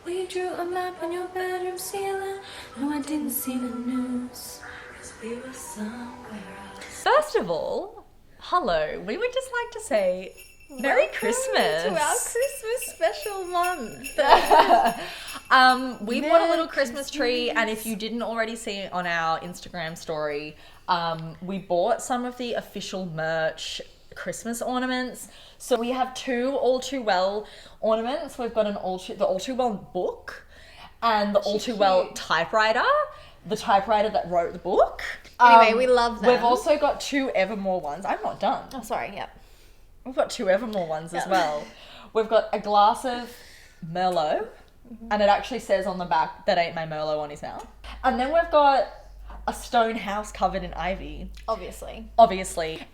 We drew a map on your bedroom ceiling. No, I didn't see the news, 'cause we were somewhere else. First of all, hello. We would just like to say Merry Christmas to our Christmas special month. We bought a little Christmas tree, and if you didn't already see it on our Instagram story, we bought some of the official merch Christmas ornaments. So we have two All Too Well ornaments. We've got the All Too Well book and the All Too Well typewriter, the typewriter that wrote the book. Anyway, we love them. We've also got two Evermore ones. I'm not done. Oh, sorry, yep. We've got two Evermore ones as well. We've got a glass of Merlot, and it actually says on the back, that ain't my Merlot on his mouth. And then we've got a stone house covered in ivy. Obviously.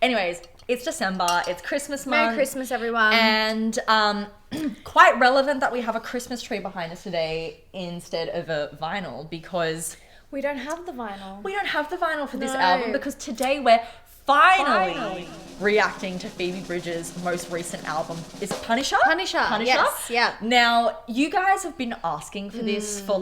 Anyways, it's December, it's Christmas month. Merry Christmas, everyone. And quite relevant that we have a Christmas tree behind us today instead of a vinyl, because we don't have the vinyl. We don't have the vinyl for this album, because today we're finally reacting to Phoebe Bridgers' most recent album. Is it Punisher? Punisher, yes, yeah. Now, you guys have been asking for this for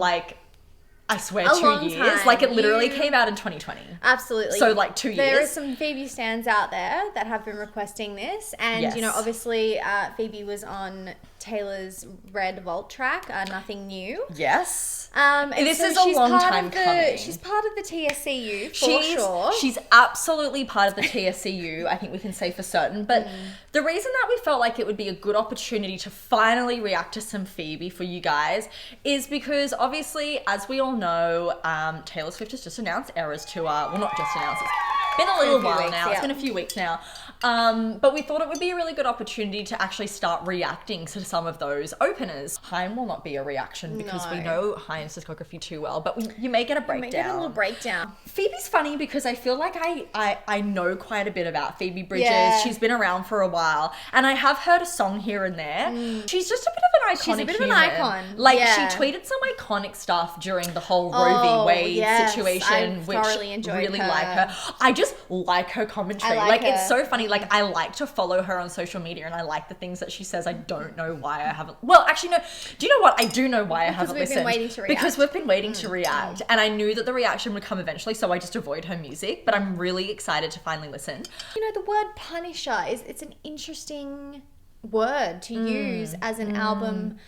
I swear, A 2 long years. time. Like, it literally came out in 2020. Absolutely. So, 2 years. There are some Phoebe stands out there that have been requesting this. And, Yes. Obviously, Phoebe was on Taylor's Red Vault track, Nothing New. Yes. And This so is a she's long part time of coming. She's part of the TSCU, for sure. She's absolutely part of the TSCU, I think we can say for certain. But the reason that we felt like it would be a good opportunity to finally react to some Phoebe for you guys is because, obviously, as we all know, Taylor Swift has just announced Eras Tour. Well, not just announced, it's been a little while now. It's been a few weeks now. But we thought it would be a really good opportunity to actually start reacting to some of those openers. Haim will not be a reaction because we know Haim's discography too well, but you may get a breakdown. We may get a little breakdown. Phoebe's funny because I feel like I know quite a bit about Phoebe Bridgers. Yeah. She's been around for a while, and I have heard a song here and there. She's just a bit of an iconic She's a bit of an human. icon. Like, Yeah. she tweeted some iconic stuff during the whole Roe v. Wade yes. situation, I which thoroughly enjoyed really her. like her. I just like her commentary. I like It's her. so funny. I like to follow her on social media, and I like the things that she says. I don't know why I haven't. Well, actually, no. Do you know what? I do know why I haven't we've been listened. waiting to react. Because we've been waiting to react, and I knew that the reaction would come eventually, so I just avoid her music. But I'm really excited to finally listen. The word Punisher it's an interesting word to use as an album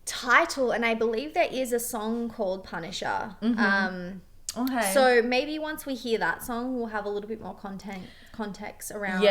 title, and I believe there is a song called Punisher. Okay. So maybe once we hear that song, we'll have a little bit more context around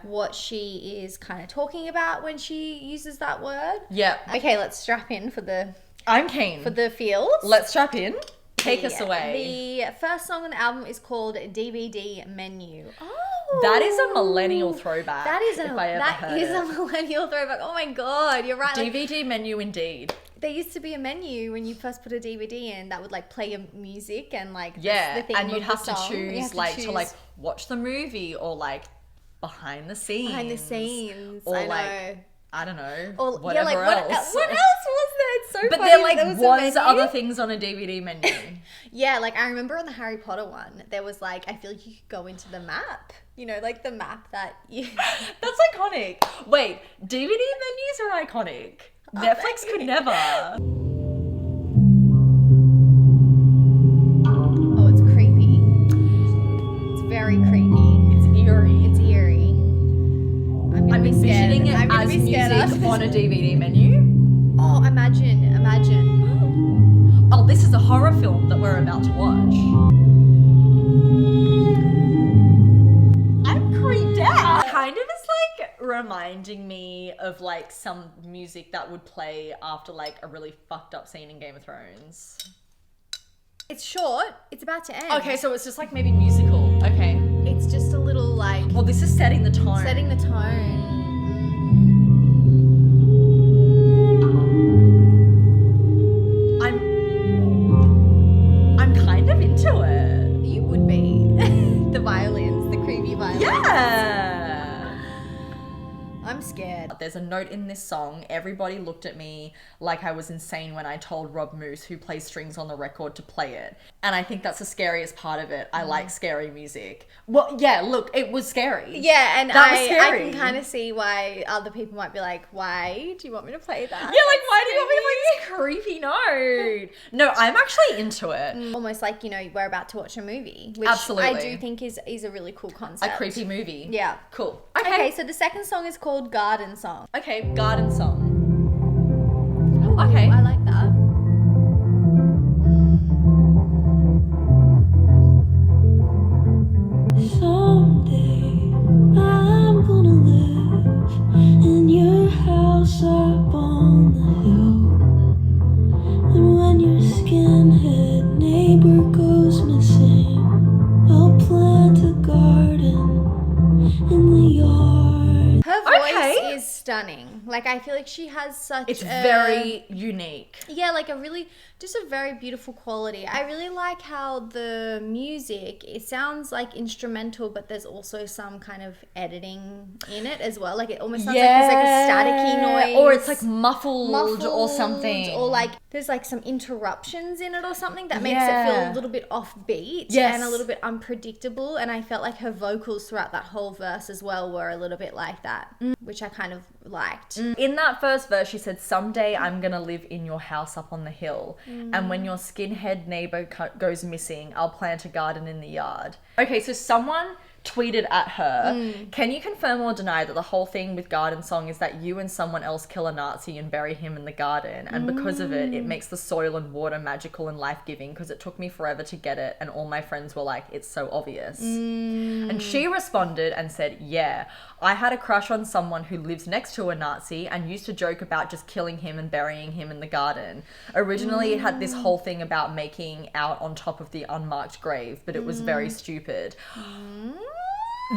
what she is kind of talking about when she uses that word. Yeah. Okay, let's strap in for the I'm keen. for the feels. Let's strap in. Take us away. The first song on the album is called DVD Menu. Oh, That is a millennial throwback. That is if I ever heard it. a millennial throwback. Oh my god, you're right. DVD menu indeed. There used to be a menu when you first put a DVD in that would play your music and Yeah, the theme and you'd of have the to song. You choose have to to watch the movie or behind the scenes. behind the scenes. Or I know. I don't know. Or whatever what else. What else was there? It's so But funny. there There was a menu. other things on a DVD menu. Yeah, I remember on the Harry Potter one, there was I feel like you could go into the map. The map that you... That's iconic. Wait, DVD menus are iconic. Netflix could never. Oh, it's creepy. It's very creepy. It's eerie. It's eerie. I'm I'm be scared. envisioning it I'm gonna as be scared music after on a this. DVD menu. Oh, imagine. Oh, this is a horror film that we're about to watch. I'm creeped out. Kind of is reminding me of some music that would play after a really fucked up scene in Game of Thrones. It's short. It's about to end. Okay, so it's just maybe musical. Okay. It's just a little Well, this is setting the tone. setting the tone. I'm kind of into it. You would be. The violins, the creepy violins. Yeah. I'm scared. there's a note in this song. Everybody looked at me like I was insane when I told Rob Moose, who plays strings on the record, to play it. And I think that's the scariest part of it. I like scary music. Well, yeah, look, it was scary. Yeah, and that was I scary. can kind of see why other people might be like, why do you want me to play that? Yeah, like, why do you want me to play this creepy note? No, I'm actually into it. Almost like, you know, we're about to watch a movie, which Absolutely. I do think is a really cool concept. A creepy movie. Yeah. Cool. Okay, so the second song is called Garden Song. Okay, garden song. Okay. I like that. Someday I'm gonna live in your house up on the hill. And when your skinhead neighbor goes missing, I'll plant a garden in the yard. Her voice Okay. is stunning. Like, I feel like she has such It's a... very unique. Yeah, like just a very beautiful quality. I really like how the music, it sounds like instrumental, but there's also some kind of editing in it as well. Like, it almost sounds like there's like a staticky noise. Or it's like muffled or something. Or like there's like some interruptions in it or something that makes it Yeah. feel a little bit offbeat Yes. and a little bit unpredictable. And I felt like her vocals throughout that whole verse as well were a little bit like that, which I kind of liked. In that first verse, she said, someday I'm going to live in your house up on the hill. And when your skinhead neighbor goes missing, I'll plant a garden in the yard. Okay, so someone tweeted at her, can you confirm or deny that the whole thing with Garden Song is that you and someone else kill a Nazi and bury him in the garden, and because of it, it makes the soil and water magical and life-giving, because it took me forever to get it and all my friends were like, it's so obvious. And she responded and said, yeah, I had a crush on someone who lives next to a Nazi and used to joke about just killing him and burying him in the garden. Originally, it had this whole thing about making out on top of the unmarked grave, but it was very stupid.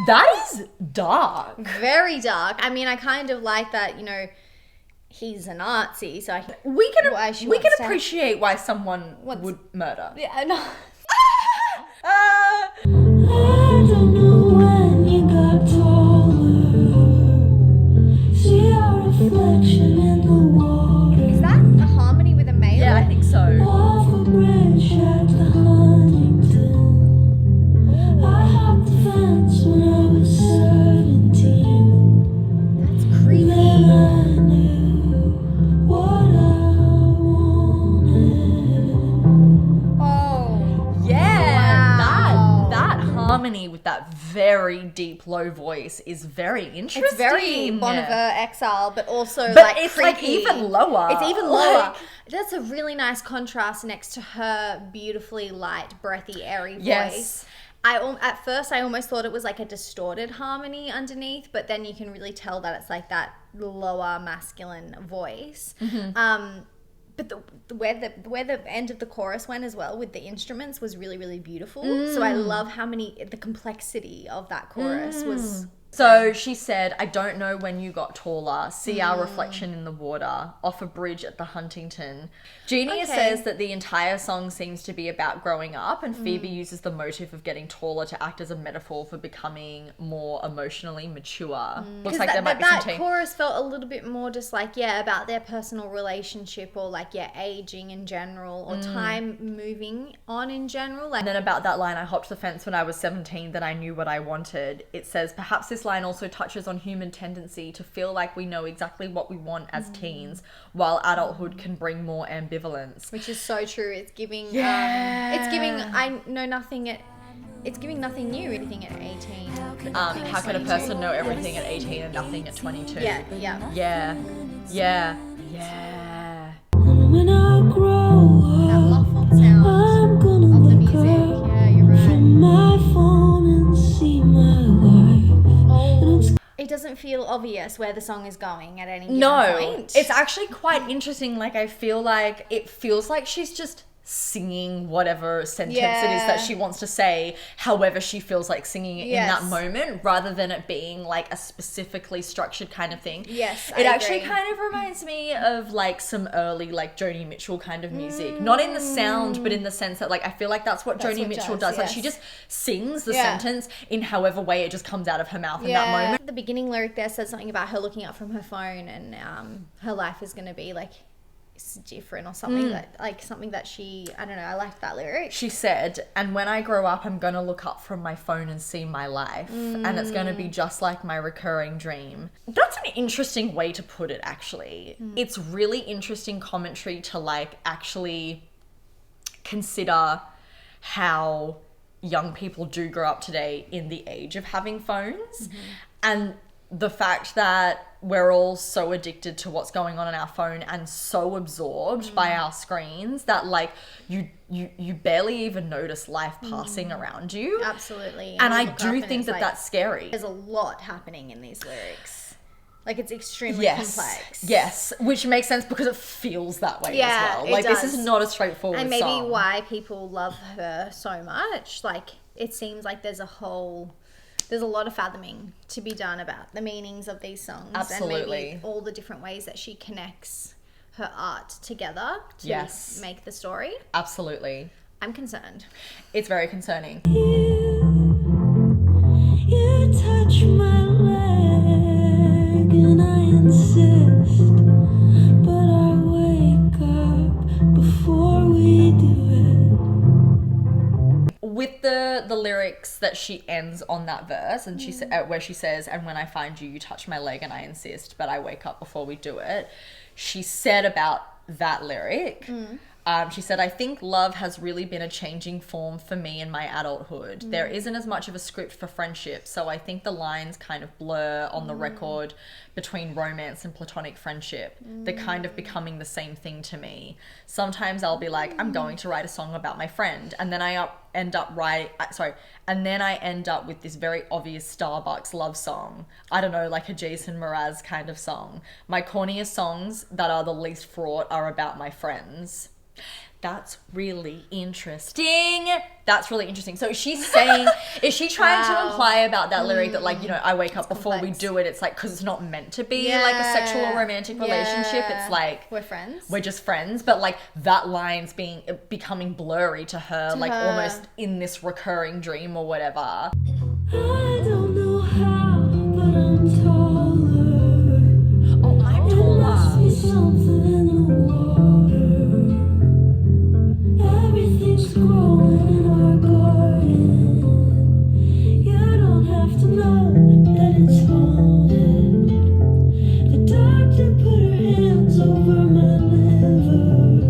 That is dark. Very dark. I mean, I kind of like that, you know, he's a Nazi, so We can Why she we can wants to- appreciate why someone would murder. yeah, no. I don't know when you got taller. See our reflection in the water. Is that a harmony with a male? Yeah, I think so. Off a bridge at the Huntington. I hopped the fence when I was 17. That's creepy. Then I knew what I wanted. Oh. Yeah, Wow. that harmony with that very deep low voice is very interesting. It's very Bon Iver Exile, but also But like it's creepy. like even lower. It's even lower. Like- That's a really nice contrast next to her beautifully light, breathy, airy voice. Yes. At first I almost thought it was like a distorted harmony underneath, but then you can really tell that it's like that lower masculine voice. But where the end of the chorus went as well with the instruments was really, really beautiful. So I love the complexity of that chorus was. So she said, I don't know when you got taller, see our reflection in the water, off a bridge at the Huntington. Jeannie Okay. says that the entire song seems to be about growing up, and Phoebe uses the motif of getting taller to act as a metaphor for becoming more emotionally mature. Looks like there might be some that tea. chorus felt a little bit more just like, yeah, about their personal relationship or like, yeah, aging in general or time moving on in general. Like, And then about that line, I hopped the fence when I was 17, that I knew what I wanted. It says, perhaps this line also touches on human tendency to feel like we know exactly what we want as teens, while adulthood can bring more ambivalence. which is so true. It's giving, Yeah. it's giving, I know nothing at, it's giving nothing new, anything at 18. How can a person know everything at 18 and nothing at 22? Yeah. And when I grow That up, muffled sound I'm gonna of the look music. up Yeah, you're right. from my phone and see my life. Oh, it doesn't feel obvious where the song is going at any given No, point. it's actually quite interesting. Like, I feel like it feels like she's just singing whatever sentence it is that she wants to say, however she feels like singing it in that moment, rather than it being like a specifically structured kind of thing. Yes, it actually kind of reminds me of like some early like Joni Mitchell kind of music, not in the sound, but in the sense that like I feel like that's what Joni Mitchell does. Like she just sings the sentence in however way it just comes out of her mouth in that moment. The beginning lyric there says something about her looking up from her phone and her life is going to be like different or something something that she, I don't know, I liked that lyric. She said, and when I grow up, I'm going to look up from my phone and see my life, and it's going to be just like my recurring dream. That's an interesting way to put it, actually. It's really interesting commentary to like actually consider how young people do grow up today in the age of having phones, and the fact that we're all so addicted to what's going on our phone and so absorbed by our screens that like you barely even notice life passing around you. Absolutely. And I do think that that's scary. There's a lot happening in these lyrics. Like it's extremely complex. Yes, which makes sense because it feels that way as well. Like this is not a straightforward and maybe song. why people love her so much. Like it seems like there's a lot of fathoming to be done about the meanings of these songs. Absolutely. And maybe all the different ways that she connects her art together to make the story. Absolutely. I'm concerned. It's very concerning. You touch my leg and I insist, but I wake up before we do it. With the lyrics that she ends on that verse, and she where she says, and when I find you, you touch my leg and I insist, but I wake up before we do it. She said about that lyric, she said, I think love has really been a changing form for me in my adulthood. There isn't as much of a script for friendship, so I think the lines kind of blur on the record between romance and platonic friendship. They're kind of becoming the same thing to me. Sometimes I'll be like, I'm going to write a song about my friend, and then I end up with this very obvious Starbucks love song. I don't know, like a Jason Mraz kind of song. My corniest songs that are the least fraught are about my friends. That's really interesting. So she's saying, is she trying to imply about that lyric that like, you know, I wake up before we do it, it's like, because it's not meant to be like a sexual or romantic relationship. It's like, we're friends. We're just friends. But like that line's becoming blurry to her, like almost in this recurring dream or whatever. I don't know how, but I'm taller. Oh, I'm There must be something in the water. Everything's growing in our garden. You don't have to know that it's haunted. The doctor put her hands over my liver.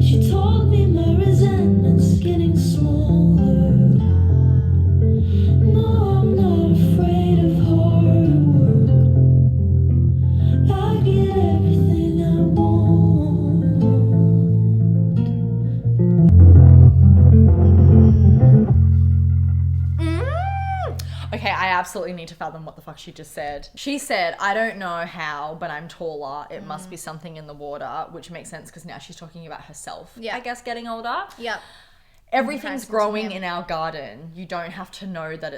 She told me my resentment's getting smaller. No, I'm not afraid of hard work. I get everything I want. Okay, I absolutely need to fathom what the fuck she just said. She said, I don't know how, but I'm taller. It must be something in the water, which makes sense because now she's talking about herself, I guess, getting older. Yep. Everything's growing in our garden. You don't have to know that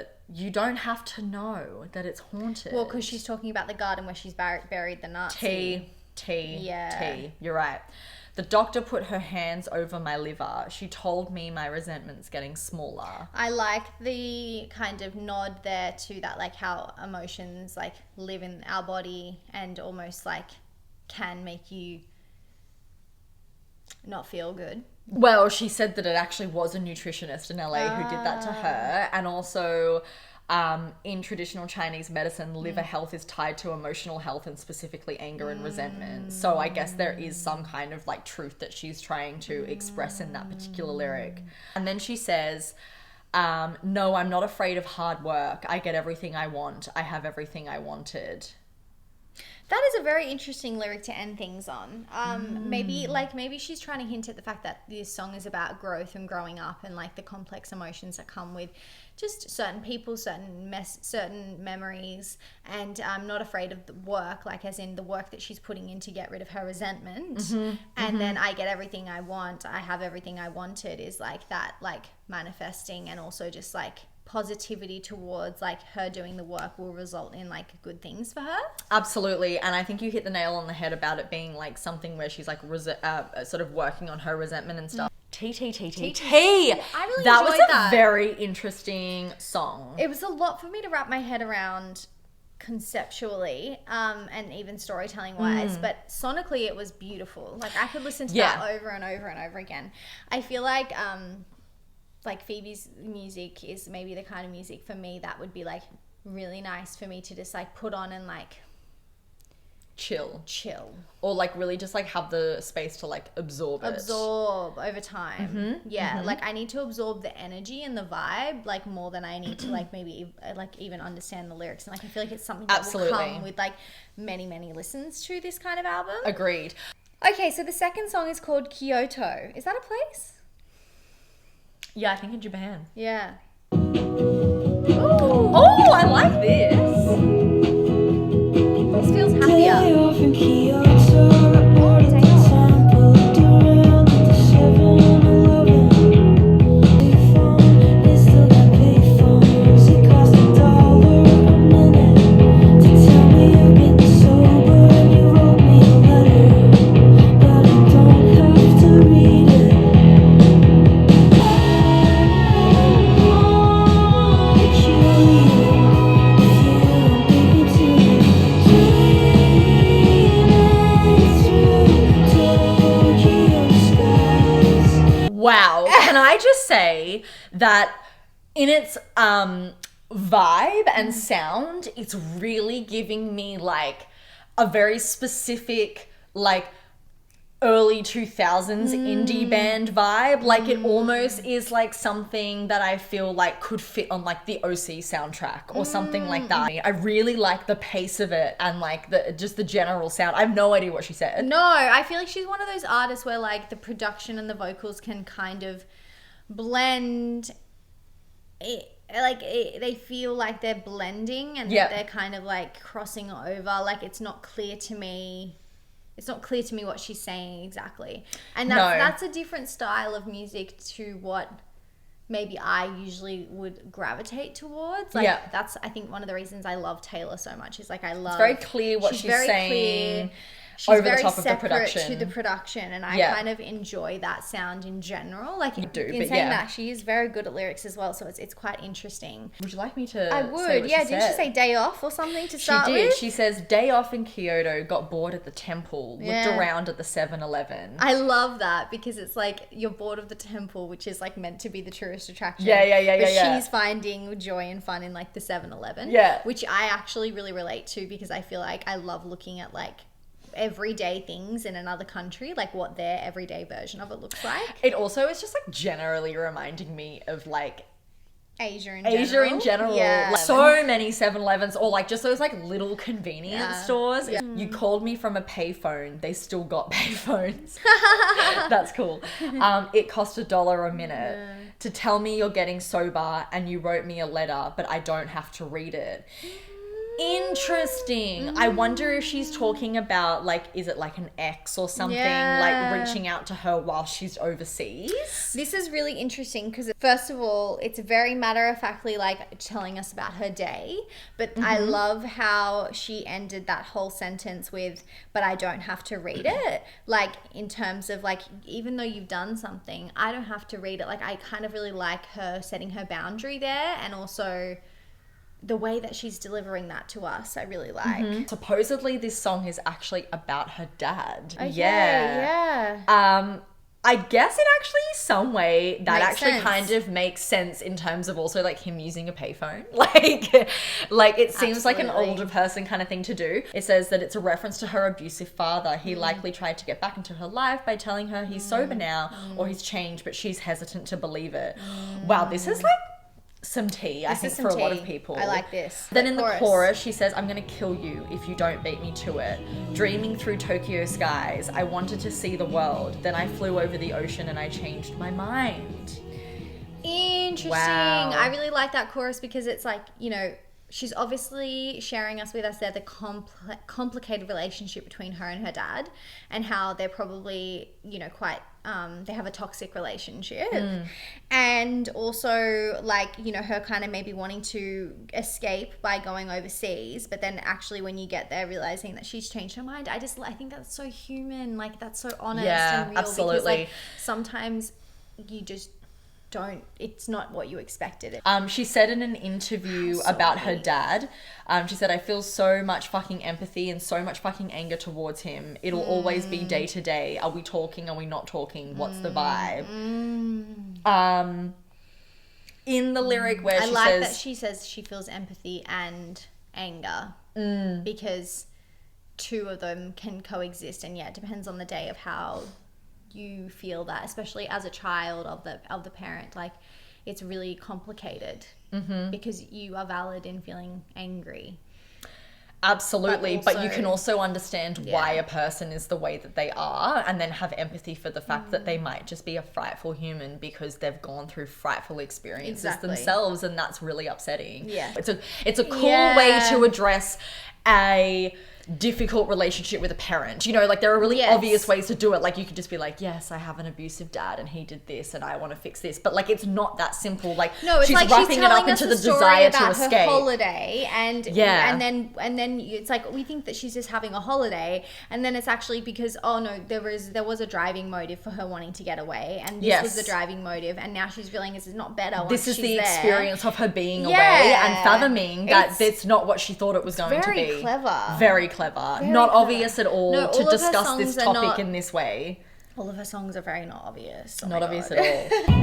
it's haunted. Well, because she's talking about the garden where she's buried the Nazi. T. You're right. The doctor put her hands over my liver. She told me my resentment's getting smaller. I like the kind of nod there to that, like how emotions like live in our body and almost like can make you not feel good. Well, she said that it actually was a nutritionist in LA who did that to her. And also, in traditional Chinese medicine, liver health is tied to emotional health and specifically anger and resentment. So I guess there is some kind of like truth that she's trying to express in that particular lyric. And then she says, no, I'm not afraid of hard work. I get everything I want. I have everything I wanted. That is a very interesting lyric to end things on. Maybe she's trying to hint at the fact that this song is about growth and growing up and like the complex emotions that come with just certain people, certain memories, and I'm not afraid of the work, like as in the work that she's putting in to get rid of her resentment. And then I get everything I want. I have everything I wanted is like that, like manifesting, and also just like positivity towards like her doing the work will result in like good things for her. Absolutely. And I think you hit the nail on the head about it being like something where she's like sort of working on her resentment and stuff. I really That was enjoyed a that. very interesting song. It was a lot for me to wrap my head around conceptually, and even storytelling wise, but sonically it was beautiful. Like I could listen to that over and over and over again. I feel like Phoebe's music is maybe the kind of music for me that would be like really nice for me to just like put on and like chill, or like really just like have the space to like absorb over time. Like I need to absorb the energy and the vibe like more than I need to like maybe like even understand the lyrics, and like I feel like it's something that will come with like many listens to this kind of album. Agreed. Okay, so the second song is called Kyoto. Is that a place? Yeah, I think in Japan. Yeah. Oh, I like this. This feels Day happier. off in Kyoto, report at the temple, looked around at the 7-Eleven. Payphone, they still got payphones. It cost $1 a minute to tell me you're getting sober, and you wrote me a letter, but I don't have to read it. Wow. Can I just say that in its vibe and sound, it's really giving me like a very specific like early 2000s indie band vibe. Like it almost is like something that I feel like could fit on like the OC soundtrack or something like that. I really like the pace of it and like the general sound. I have no idea what she said. No, I feel like she's one of those artists where like the production and the vocals can kind of blend. They feel like they're blending and that they're kind of like crossing over. Like it's not clear to me. It's not clear to me what she's saying exactly. And that's a different style of music to what maybe I usually would gravitate towards. Like that's, I think, one of the reasons I love Taylor so much is like I love... It's very clear what she's saying. Clear. She's over very the top of the separate production. to the production, and I kind of enjoy that sound in general. Like in saying that, she is very good at lyrics as well, so it's quite interesting. Would you like me to? I say would. what Yeah, she didn't said? she say day off or something to start She did. with? She says day off in Kyoto, got bored at the temple, looked around at the 7-Eleven. I love that because it's like you're bored of the temple, which is like meant to be the tourist attraction. Yeah. She's finding joy and fun in like the 7-Eleven. Yeah. Which I actually really relate to because I feel like I love looking at like everyday things in another country, like what their everyday version of it looks like. It also is just like generally reminding me of like Asia in general. Yeah. Like, so many 7-Elevens or like just those like little convenience stores. Yeah. You called me from a payphone. They still got payphones. That's cool. It cost $1 a minute to tell me you're getting sober, and you wrote me a letter, but I don't have to read it. Interesting. I wonder if she's talking about like, is it like an ex or something, like reaching out to her while she's overseas? This is really interesting because first of all, it's very matter-of-factly like telling us about her day, but I love how she ended that whole sentence with, but I don't have to read it. Like in terms of like, even though you've done something, I don't have to read it. Like I kind of really like her setting her boundary there, and also the way that she's delivering that to us, I really like. Supposedly this song is actually about her dad. Okay, yeah. I guess in actually some way that Makes actually sense. kind of makes sense in terms of also like him using a payphone. Like it seems like an Absolutely. older person kind of thing to do. It says that it's a reference to her abusive father. He likely tried to get back into her life by telling her he's sober now or he's changed, but she's hesitant to believe it. Wow, this is like some tea, I This think, is for some a lot tea. of people. I like this. Then in the chorus, she says, I'm gonna kill you if you don't beat me to it. Dreaming through Tokyo skies, I wanted to see the world. Then I flew over the ocean and I changed my mind. Interesting. Wow. I really like that chorus because it's like, you know, she's obviously sharing with us there the complicated relationship between her and her dad, and how they're probably, you know, quite they have a toxic relationship, and also like, you know, her kind of maybe wanting to escape by going overseas, but then actually when you get there realizing that she's changed her mind. I think that's so human, like that's so honest and real. Absolutely. Because like sometimes you just don't, it's not what you expected. She said in an interview about her dad, she said, I feel so much fucking empathy and so much fucking anger towards him. It'll always be day to day. Are we talking? Are we not talking? What's the vibe? In the lyric where I like that she says she feels empathy and anger because two of them can coexist, and it depends on the day of how you feel that, especially as a child of the parent. Like, it's really complicated because you are valid in feeling angry. Absolutely, but you can also also understand why a person is the way that they are, and then have empathy for the fact that they might just be a frightful human because they've gone through frightful experiences themselves, and that's really upsetting. Yeah. It's a cool way to address a difficult relationship with a parent. You know, like there are really obvious ways to do it. Like you could just be like, yes, I have an abusive dad and he did this and I want to fix this. But like it's not that simple. Like no, it's she's like wrapping she's it up telling us into a the story desire about to her escape. holiday, and then it's like we think that she's just having a holiday, and then it's actually because there was a driving motive for her wanting to get away, and this was the driving motive, and now she's feeling this is not better. This is the there. experience of her being away and fathoming that that's not what she thought it was going to be. Very clever. Very clever. Not obvious at all No, to all of her discuss this songs are topic not- in this way. All of her songs are very not obvious. Oh Not my obvious God. at all.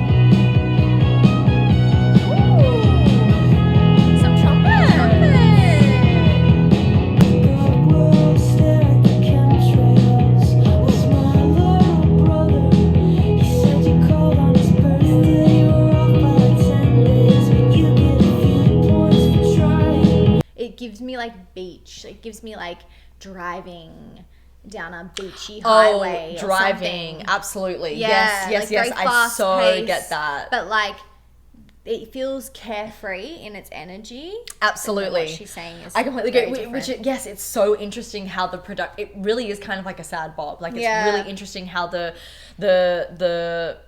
Ooh, some trumpet. We'll stare at the chemtrails. That's my little brother. He said you called on his birthday. You were off by like 10 days, but you get a few points for trying. It gives me like beach. It gives me like driving down a beachy highway. Oh, or driving. something. Absolutely. Yeah, Yes. like very I fast so paced, get that. But like, it feels carefree in its energy. Absolutely. What she's saying is I completely very agree. Which, different. yes, it's so interesting how the it really is kind of like a sad bop. Like it's really interesting how the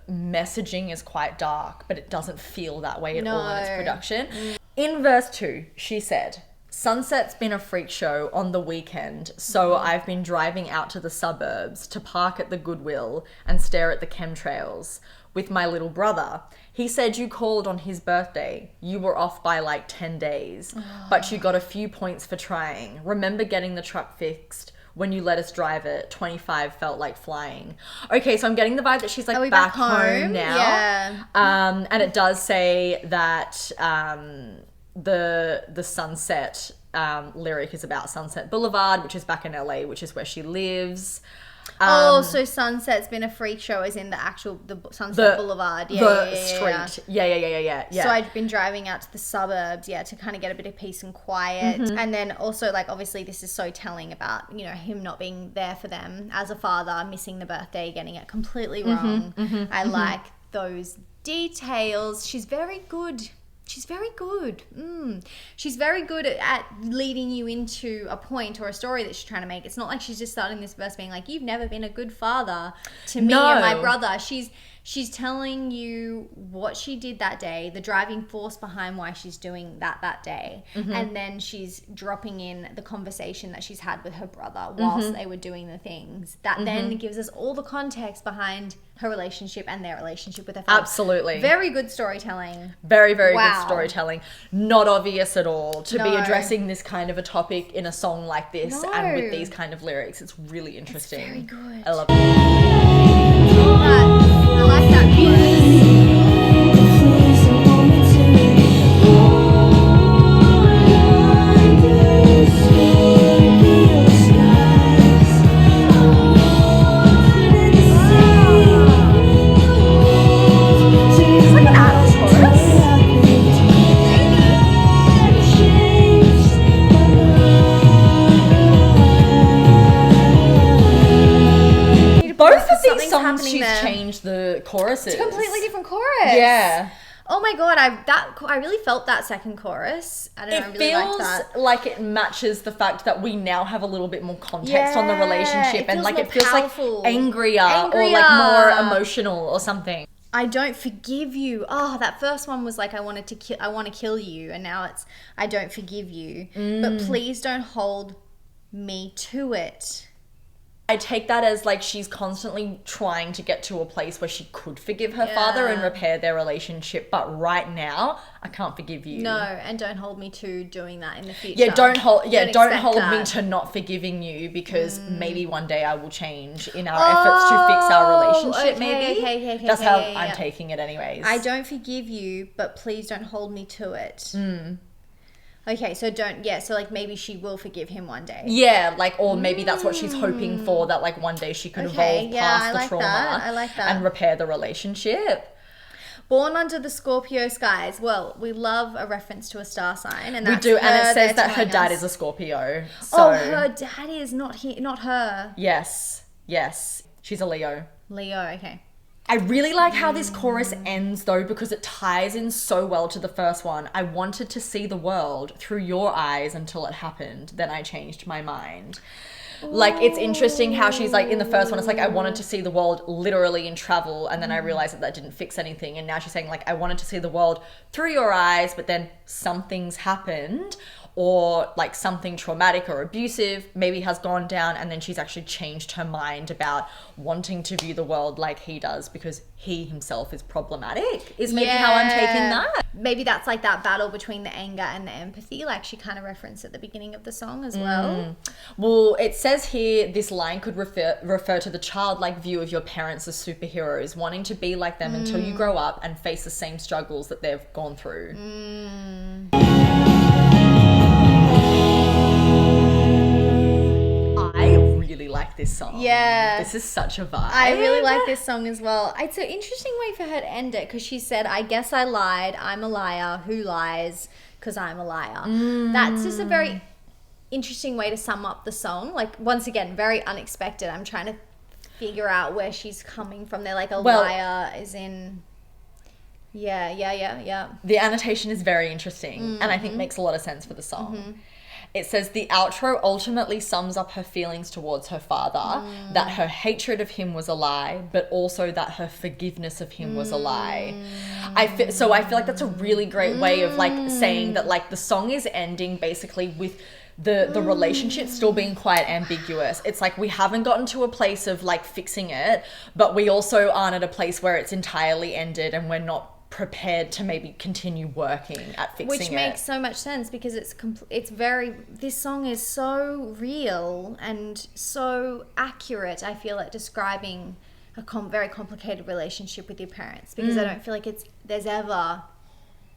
messaging is quite dark, but it doesn't feel that way at all in its production. In verse 2, she said, sunset's been a freak show on the weekend, so I've been driving out to the suburbs to park at the Goodwill and stare at the chemtrails with my little brother. He said you called on his birthday. You were off by like 10 days, but you got a few points for trying. Remember getting the truck fixed when you let us drive it? 25 felt like flying. Okay, so I'm getting the vibe that she's like back home now. Yeah. And it does say that the sunset lyric is about Sunset Boulevard, which is back in LA, which is where she lives. So Sunset's been a freak show as in the Sunset Boulevard. The street. Yeah. So I'd been driving out to the suburbs, to kind of get a bit of peace and quiet. And then also, like, obviously this is so telling about, you know, him not being there for them as a father, missing the birthday, getting it completely wrong. I like those details. She's very good. She's very good. She's very good at leading you into a point or a story that she's trying to make. It's not like she's just starting this verse being like, you've never been a good father to me and my brother. She's telling you what she did that day, the driving force behind why she's doing that day. And then she's dropping in the conversation that she's had with her brother whilst they were doing the things. That then gives us all the context behind her relationship and their relationship with her father. Absolutely. Very good storytelling. Very, very good storytelling. Not obvious at all to be No. addressing this kind of a topic in a song like this and with No. these kind of lyrics. It's really interesting. very good. I love it. I like that chorus. Please, a moment to the skies. It's like an Atlas chorus. the choruses. It's a completely different chorus. Yeah. Oh my god, I really felt that second chorus. I don't know, I really feels like that. like it matches the fact that we now have a little bit more context on the Yeah, relationship, it and feels like more it feels powerful. like angrier or like more emotional or something. I don't forgive you. Oh, that first one was like I want to kill you, and now it's I don't forgive you. But please don't hold me to it. I take that as like she's constantly trying to get to a place where she could forgive her father and repair their relationship, but right now I can't forgive you. No, and don't hold me to doing that in the future. Yeah, don't hold me that. to not forgiving you, because maybe one day I will change in our efforts to fix our relationship. Okay, maybe okay, that's how yeah. I'm taking it anyways. I don't forgive you, but please don't hold me to it. Okay, so so like maybe she will forgive him one day. Yeah, like, or maybe that's what she's hoping for, that like one day she could evolve past the trauma I like that. and repair the relationship. Born under the Scorpio skies. Well, we love a reference to a star sign, and that's We do, and it says they're that her telling dad us. is a Scorpio. So Oh, her dad is not her. yes, she's a Leo. Leo, okay. I really like how this chorus ends though, because it ties in so well to the first one. I wanted to see the world through your eyes until it happened. Then I changed my mind. Like, it's interesting how she's like, in the first one, it's like, I wanted to see the world literally in travel, and then I realized that didn't fix anything. And now she's saying like, I wanted to see the world through your eyes, but then something's happened, or like something traumatic or abusive maybe has gone down, and then she's actually changed her mind about wanting to view the world like he does, because he himself is problematic, is maybe how I'm taking that. Maybe that's like that battle between the anger and the empathy, like she kind of referenced at the beginning of the song as well. Well, it says here this line could refer to the childlike view of your parents as superheroes, wanting to be like them until you grow up and face the same struggles that they've gone through. I really like this song. Yeah. This is such a vibe. I really like this song as well. It's an interesting way for her to end it, because she said, I guess I lied. I'm a liar. Who lies? Because I'm a liar. That's just a very interesting way to sum up the song. Like, once again, very unexpected. I'm trying to figure out where she's coming from there. Like, liar is in... Yeah. The annotation is very interesting, and I think makes a lot of sense for the song. It says the outro ultimately sums up her feelings towards her father, that her hatred of him was a lie, but also that her forgiveness of him was a lie. So I feel like that's a really great way of like saying that like the song is ending basically with the relationship still being quite ambiguous. It's like we haven't gotten to a place of like fixing it, but we also aren't at a place where it's entirely ended and we're not prepared to maybe continue working at fixing it. Which makes so much sense, because this song is so real and so accurate, I feel, at describing a very complicated relationship with your parents, because I don't feel like there's ever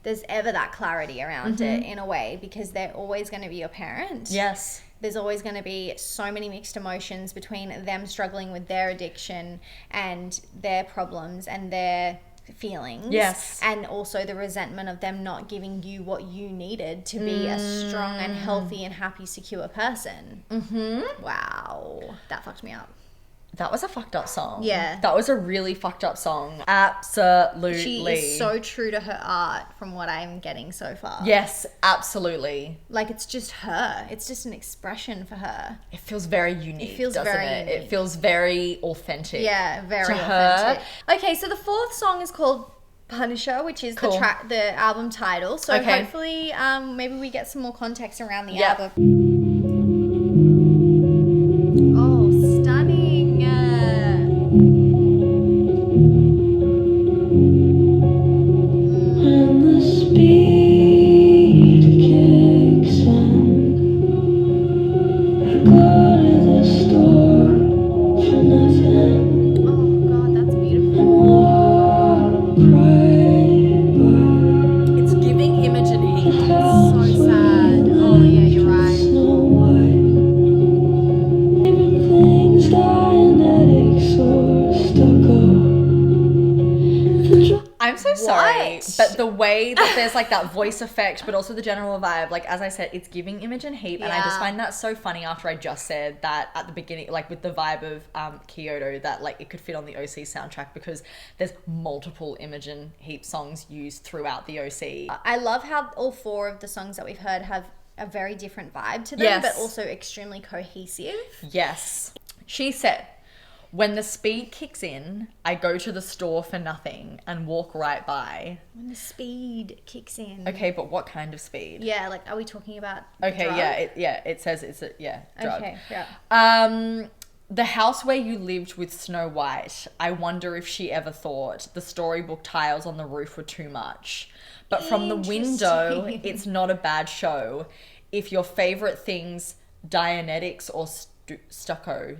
that clarity around it in a way, because they're always going to be your parent. Yes. There's always going to be so many mixed emotions between them struggling with their addiction and their problems and their feelings. Yes. And also the resentment of them not giving you what you needed to be a strong and healthy and happy, secure person. Wow. That fucked me up. That was a fucked up song. Yeah. That was a really fucked up song. Absolutely. She is so true to her art from what I'm getting so far. Yes, absolutely. Like, it's just her. It's just an expression for her. It feels very unique, doesn't very it? unique. It feels very authentic. Yeah, very to authentic. her. Okay, so the fourth song is called Punisher, which is Cool. the album title. So Okay. hopefully maybe we get some more context around the Yep. album. Oh, stunning. When the speed kicks in, I go to the store for nothing. Oh God, that's beautiful. It's giving Imogen Heap. So sad. Oh yeah, you're right. Snow White. Everything's dying, attic or stucco. I'm so sorry, What? but the way that there's like that voice effect, but also the general vibe, like as I said, it's giving Imogen Heap, and I just Yeah. find that so funny after I just said that at the beginning, like with the vibe of Kyoto, that like it could fit on the OC soundtrack because there's multiple Imogen Heap songs used throughout the OC. I love how all 4 of the songs that we've heard have a very different vibe to them, Yes. but also extremely cohesive. Yes. She said, when the speed kicks in, I go to the store for nothing and walk right by. When the speed kicks in. Okay, but what kind of speed? Yeah, like, are we talking about Okay, drug? it says it's a drug. Okay, yeah. The house where you lived with Snow White, I wonder if she ever thought the storybook tiles on the roof were too much. But from the window, Interesting. it's not a bad show. If your favorite things, Dianetics or stucco.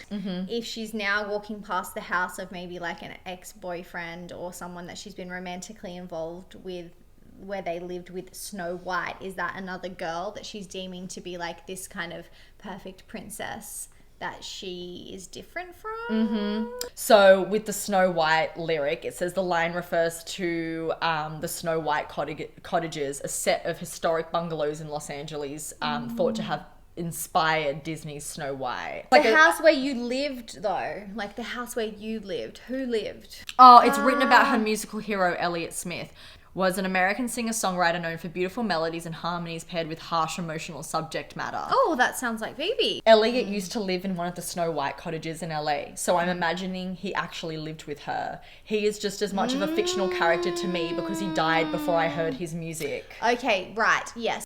If she's now walking past the house of maybe like an ex-boyfriend or someone that she's been romantically involved with, where they lived with Snow White, is that another girl that she's deeming to be like this kind of perfect princess that she is different from? So with the Snow White lyric, it says the line refers to the Snow White cottages, a set of historic bungalows in Los Angeles, thought to have inspired Disney's Snow White. The house where you lived, though, like the house where you lived, who lived? Oh, it's written about her musical hero, Elliott Smith. Was an American singer-songwriter known for beautiful melodies and harmonies paired with harsh emotional subject matter. Oh, that sounds like Phoebe. Elliot used to live in one of the Snow White cottages in LA, so I'm imagining he actually lived with her. He is just as much of a fictional character to me because he died before I heard his music. Okay, right, yes.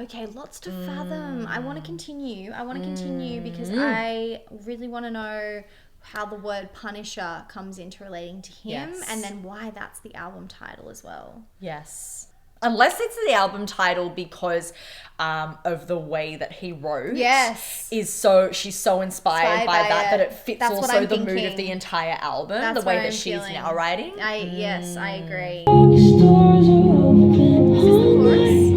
Okay, lots to fathom. I want to continue. Because I really want to know how the word Punisher comes into relating to him, Yes. and then why that's the album title as well. Yes. Unless it's the album title because of the way that he wrote. Yes. She's so inspired by that it. it fits That's what also I'm the mood of thinking. the entire album, That's the way what that I'm she's feeling. now writing. Yes, I agree. Stores are open Is this the all chorus? night.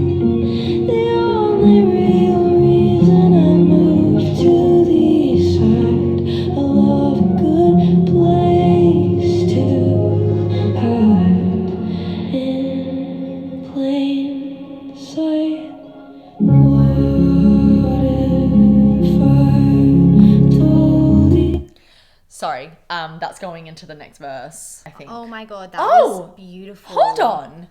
The only real reason I moved to the east side, I love a good place to hide in plain sight. What if I told you? Sorry, that's going into the next verse, I think. Oh my god, that Oh, was beautiful. Hold on.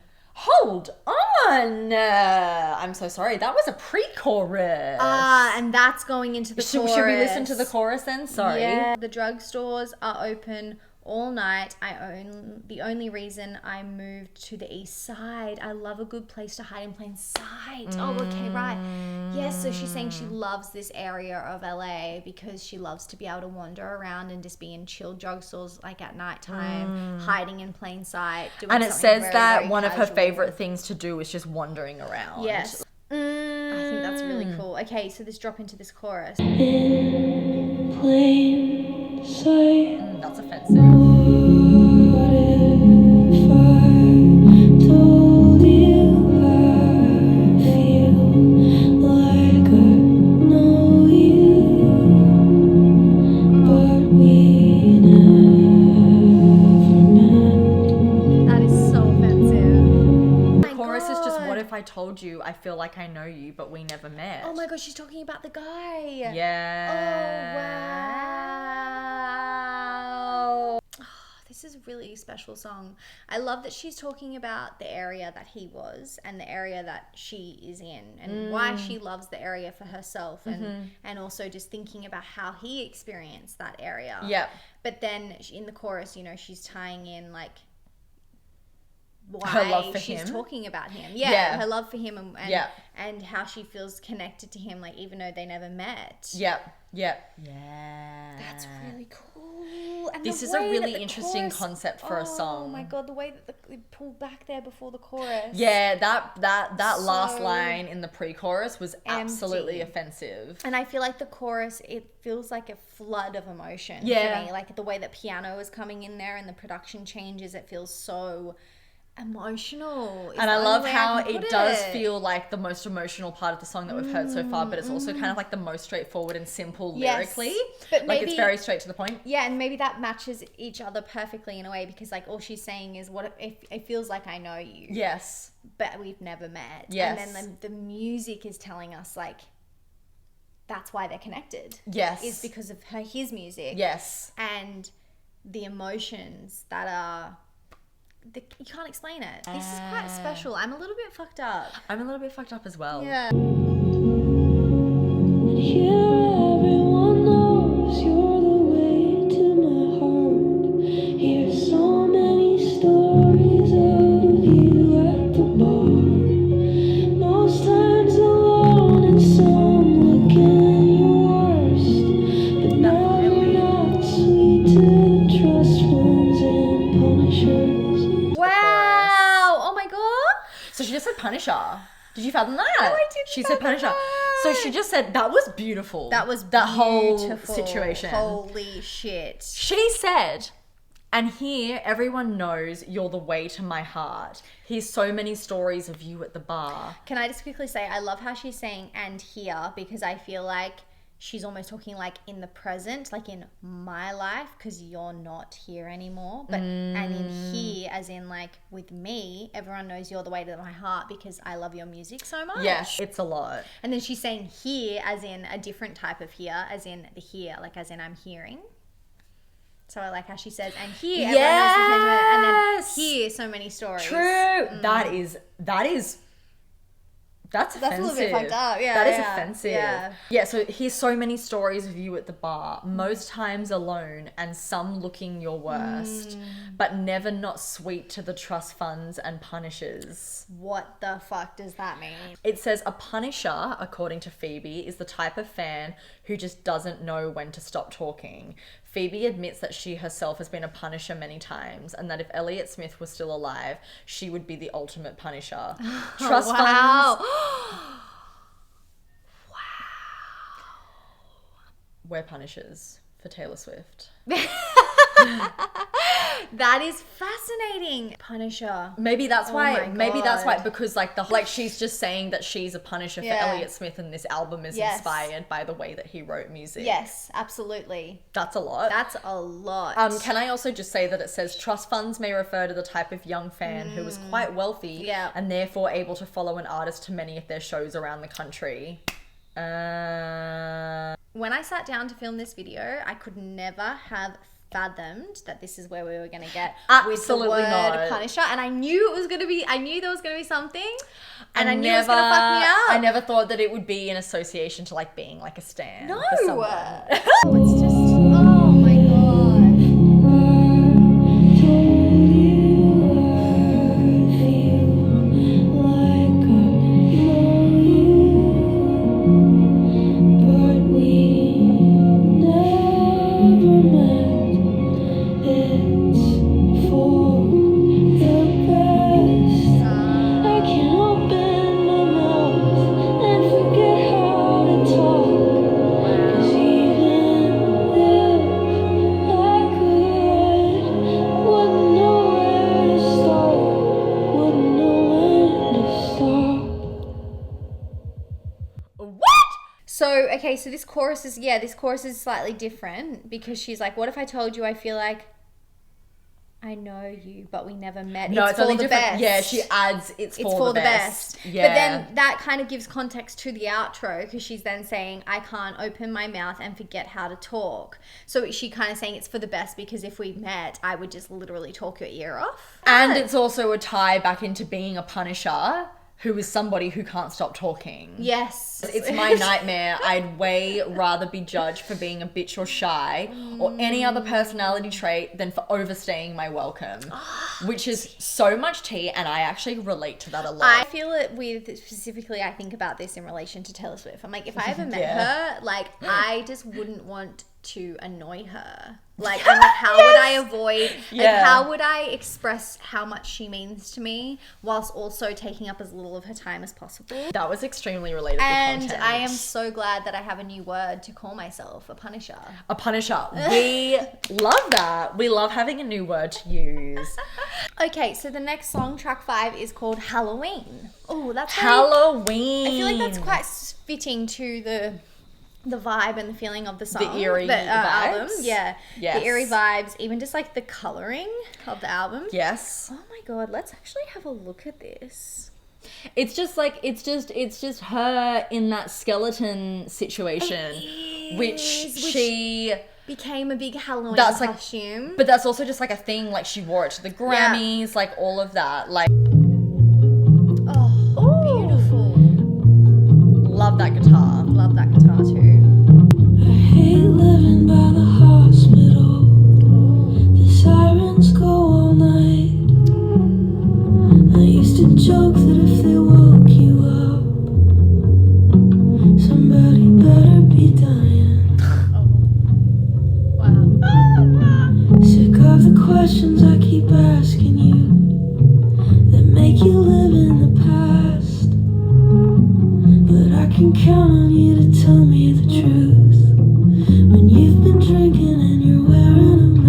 I'm so sorry. That was a pre-chorus. And that's going into the chorus. Should we listen to the chorus then? Sorry. Yeah. The drugstores are open all night. The only reason I moved to the east side. I love a good place to hide in plain sight. Oh, okay, right. Yes, so she's saying she loves this area of LA because she loves to be able to wander around and just be in chill drugstores like at nighttime, hiding in plain sight. Doing And it something says very, that very one of her casual. favorite things to do is just wandering around. Yes. I think that's really cool. Okay, so this drop into this chorus. In plain sight. That's offensive. What if I told you I feel like I know you, but we never met? That is so offensive. The chorus is just, what if I told you I feel like I know you, but we never met? Oh my god, she's talking about the guy. Yeah. Oh wow. This is a really special song. I love that she's talking about the area that he was and the area that she is in and why she loves the area for herself and also just thinking about how he experienced that area. Yep. But then in the chorus, you know, she's tying in like why Her love for she's him. talking about him. Yeah. Her love for him and, Yeah. and how she feels connected to him, like even though they never met. Yep. Yeah. That's really cool. And This the is a way really that the interesting chorus- concept for a song. Oh my god, the way that they pulled back there before the chorus. Yeah, that last So line in the pre-chorus was absolutely empty. offensive. And I feel like the chorus, it feels like a flood of emotion Yeah. for me. Like the way that piano is coming in there and the production changes, it feels so emotional. And I love how it does feel like the most emotional part of the song that we've heard so far, but it's also kind of like the most straightforward and simple lyrically. But like, maybe, it's very straight to the point. Yeah, and maybe that matches each other perfectly in a way, because like all she's saying is, what if it feels like I know you. Yes. But we've never met. Yes. And then the music is telling us like that's why they're connected. Yes. Is because of his music. Yes. And the emotions that are... you can't explain it. This is quite special. I'm a little bit fucked up. I'm a little bit fucked up as well. Yeah. Here everyone knows you're the way to my heart. Here's so many stories of you at the bar. Most times alone and some looking your worst, but never not sweet to trust funds and punishers. Wow. Oh my god. So she just said Punisher. Did you fathom that? No, I didn't She said fathom Punisher. that. So she just said, that was beautiful. That was that whole beautiful. situation. Holy shit. She said, and here everyone knows you're the way to my heart. Here's so many stories of you at the bar. Can I just quickly say, I love how she's saying "and here," because I feel like she's almost talking like in the present, like in my life, because you're not here anymore. But and in here, as in like with me, everyone knows you're the way to my heart because I love your music so much. Yes, it's a lot. And then she's saying here, as in a different type of here, as in the here, like as in I'm hearing. So I like how she says, and here, everyone knows the sentiment, and then here, so many stories. True. That's offensive. That's a little bit fucked up. Yeah, that is yeah, offensive. yeah. Yeah, so here's so many stories of you at the bar, most times alone and some looking your worst, but never not sweet to the trust funds and punishers. What the fuck does that mean? It says a punisher, according to Phoebe, is the type of fan who just doesn't know when to stop talking. Phoebe admits that she herself has been a punisher many times, and that if Elliott Smith was still alive, she would be the ultimate punisher. Trust funds. We're punishers for Taylor Swift. That is fascinating. Punisher. Maybe that's why. my Maybe that's why, God. because like she's just saying that she's a punisher Yeah. for Elliott Smith, and this album is Yes. inspired by the way that he wrote music. Yes, absolutely. That's a lot. That's a lot. Can I also just say that it says trust funds may refer to the type of young fan who is quite wealthy Yeah. and therefore able to follow an artist to many of their shows around the country. When I sat down to film this video, I could never have fathomed that this is where we were going to get with the Absolutely word not. punisher. And I knew there was going to be something. And I knew it was going to fuck me up. I never thought that it would be in association to like being like a stan. No. For someone. It's just, oh my god. Okay, so this chorus is slightly different because she's like, what if I told you I feel like I know you, but we never met. No, it's for only the different. best. Yeah, she adds it's for the best. Yeah. But then that kind of gives context to the outro because she's then saying, I can't open my mouth and forget how to talk. So she kind of saying it's for the best because if we met, I would just literally talk your ear off. And it's also a tie back into being a punisher who is somebody who can't stop talking. Yes. It's my nightmare. I'd way rather be judged for being a bitch or shy or any other personality trait than for overstaying my welcome, which is so much tea, and I actually relate to that a lot. I feel it with, specifically, I think about this in relation to Taylor Swift. I'm like, if I ever met her, like, I just wouldn't want to annoy her. Like, and like, how would I avoid, like, Yeah. how would I express how much she means to me whilst also taking up as little of her time as possible? That was extremely relatable And content. I am so glad that I have a new word to call myself, a punisher. A punisher. We love that. We love having a new word to use. Okay, so the next song, track 5, is called Halloween. Oh, that's very- Halloween. I feel like that's quite fitting to the vibe and the feeling of the song. eerie album. vibes? Yeah. Yes. The eerie vibes, even just like the coloring of the album. Yes. Oh my god, let's actually have a look at this. It's just like it's just her in that skeleton situation, which she Became a big Halloween That's like- costume. but that's also just like a thing, like she wore it to the Grammys, like all of that. Like Oh, beautiful. love that guitar. Love that guitar too. I hate living by the hospital. The sirens go all night. I used to joke that if they woke you up, somebody better be dying. Wow. Sick of the questions I keep asking you that make you live in the past. But I can count on you to tell me the truth when you've been drinking and you're wearing a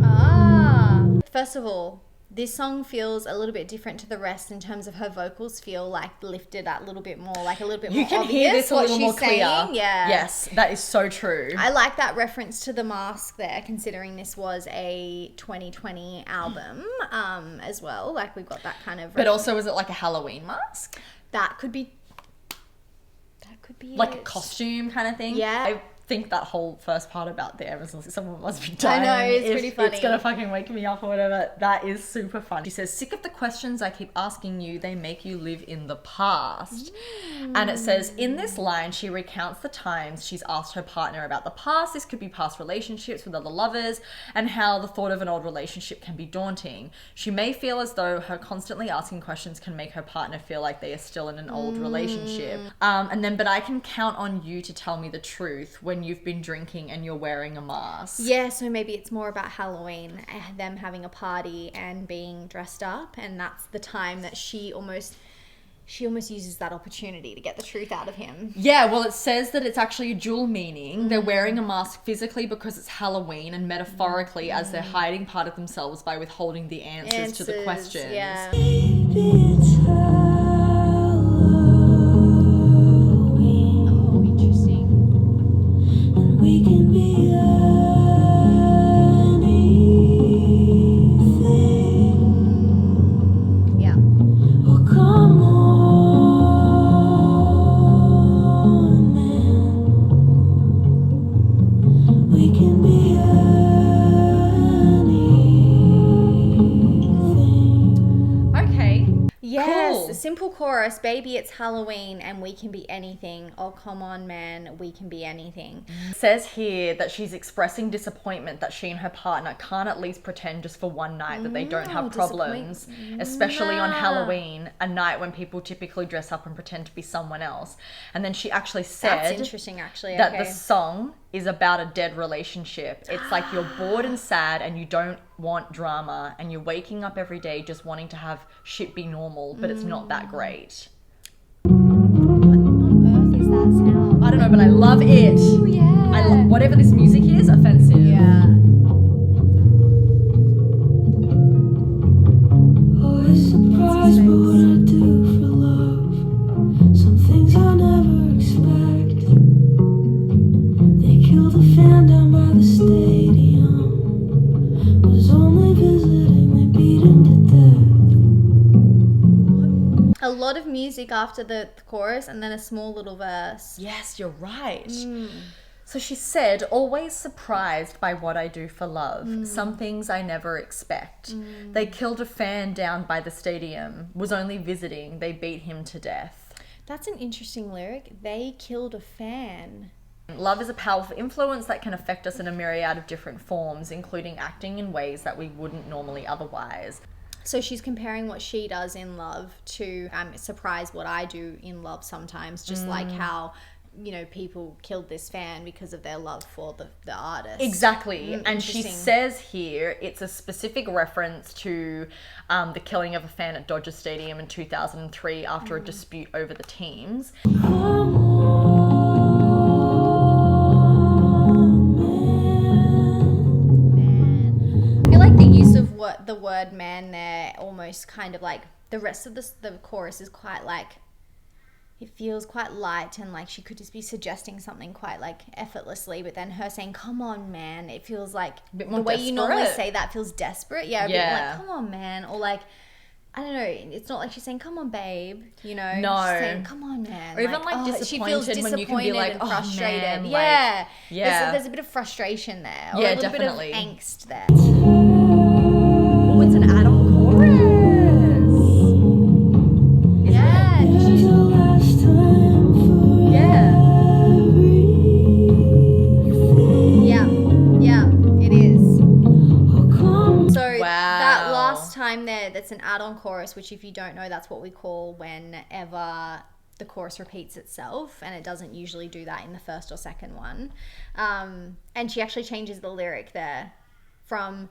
mask. First of all, this song feels a little bit different to the rest in terms of her vocals feel like lifted a little bit more, like a little bit You more can obvious hear this a what little more she's clear. saying. Yeah. Yes, that is so true. I like that reference to the mask there, considering this was a 2020 album as well. Like, we've got that kind of... But also, is it like a Halloween mask? That could be Like a it. costume kind of thing? Yeah. I think that whole first part about the Amazons, someone must be I dying. know, it's if pretty funny. It's gonna fucking wake me up or whatever. That is super funny. She says, sick of the questions I keep asking you, they make you live in the past. And it says, in this line, she recounts the times she's asked her partner about the past. This could be past relationships with other lovers and how the thought of an old relationship can be daunting. She may feel as though her constantly asking questions can make her partner feel like they are still in an old relationship. And then, but I can count on you to tell me the truth when you've been drinking and you're wearing a mask. Yeah, so maybe it's more about Halloween, them having a party and being dressed up, and that's the time that she almost uses that opportunity to get the truth out of him. Yeah, well, it says that it's actually a dual meaning. They're wearing a mask physically because it's Halloween, and metaphorically as they're hiding part of themselves by withholding the answers to the questions. Yeah. Maybe it's Halloween, Oh, interesting. and we can be anything. Yeah. Oh, come on, man. We can be anything. Okay. Yes, Cool. simple chorus, baby, it's Halloween and we can be anything. Oh, come on, man, we can be anything. It says here that she's expressing disappointment that she and her partner can't at least pretend just for one night that they don't have problems, especially on Halloween, a night when people typically dress up and pretend to be someone else. And then she actually That's said interesting, actually. that Okay. the song is about a dead relationship. It's like you're bored and sad and you don't want drama and you're waking up every day just wanting to have shit be normal, but it's not that great. What on earth is that sound? I don't know, but I love it. Oh, yeah. I love whatever this music is, offensive. Yeah. Always surprised by what I do for love. Some things I never expect. They killed a fan down by the stadium. Was only visiting, they beat him to death. A lot of music after the chorus and then a small little verse. Yes, you're right. So she said, always surprised by what I do for love. Some things I never expect. They killed a fan down by the stadium. Was only visiting. They beat him to death. That's an interesting lyric. They killed a fan. Love is a powerful influence that can affect us in a myriad of different forms, including acting in ways that we wouldn't normally otherwise. So she's comparing what she does in love to surprise what I do in love sometimes, just like how you know, people killed this fan because of their love for the artist. Exactly. And she interesting. says here it's a specific reference to the killing of a fan at Dodger Stadium in 2003 after a dispute over the teams. Man. I feel like the use of the word man there almost kind of like the rest of the chorus is quite like, it feels quite light and like she could just be suggesting something quite like effortlessly, but then her saying come on man, it feels like bit more the way you normally desperate. say that feels desperate. Yeah, a bit like come on man, or like I don't know, it's not like she's saying come on babe, you know. No. She's saying come on man, Or even like she feels disappointed when you can be disappointed like, and "Oh, frustrated. man," like, yeah, yeah. There's a bit of frustration there, or Yeah, a little definitely. bit of angst there. Oh, it's an add-on chorus. Yeah, There's a last time for Yeah. yeah, it is. come. So Wow. that last time there, that's an add-on chorus, which if you don't know, that's what we call whenever the chorus repeats itself, and it doesn't usually do that in the first or second one. And she actually changes the lyric there from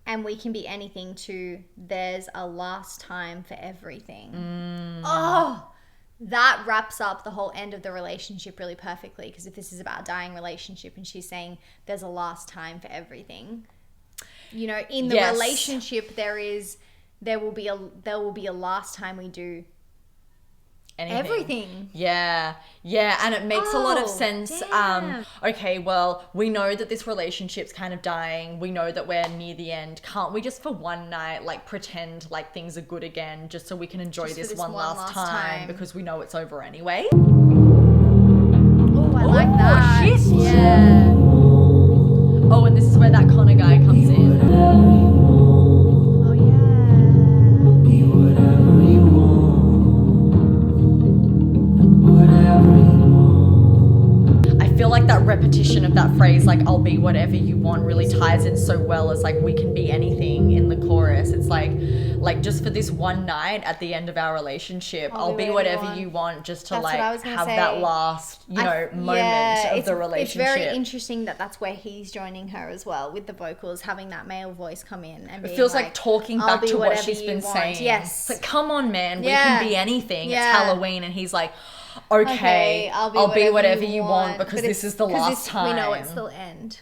"and we can be anything" to "there's a last time for everything." Oh, that wraps up the whole end of the relationship really perfectly, because if this is about a dying relationship and she's saying there's a last time for everything, you know, in the Yes. relationship there will be a last time we do Anything. everything. Yeah, and it makes a lot of Oh, sense. damn. Okay, well, we know that this relationship's kind of dying. We know that we're near the end. Can't we just for one night, like, pretend like things are good again, just so we can enjoy Just for this this one one last last time, time. because we know it's over anyway? Oh, I like Ooh, that. shit. Yeah. Oh, and this is where that Connor guy comes in. Oh yeah. Be whatever you want. Whatever you want. I feel like that repetition of that phrase, like, I'll be whatever you want, really ties in so well as, like, we can be anything in the chorus. It's like just for this one night at the end of our relationship, I'll be whatever you want, just to, That's what like, I was gonna have say. that last, moment of the relationship. It's very interesting that that's where he's joining her as well, with the vocals, having that male voice come in and It being feels like talking "I'll back be to what whatever she's you been want." saying. Yes. It's like, come on, man, we Yeah. can be anything. Yeah. It's Halloween. And he's like, okay, I'll be whatever you want, because But this is the last time. We know it's the end.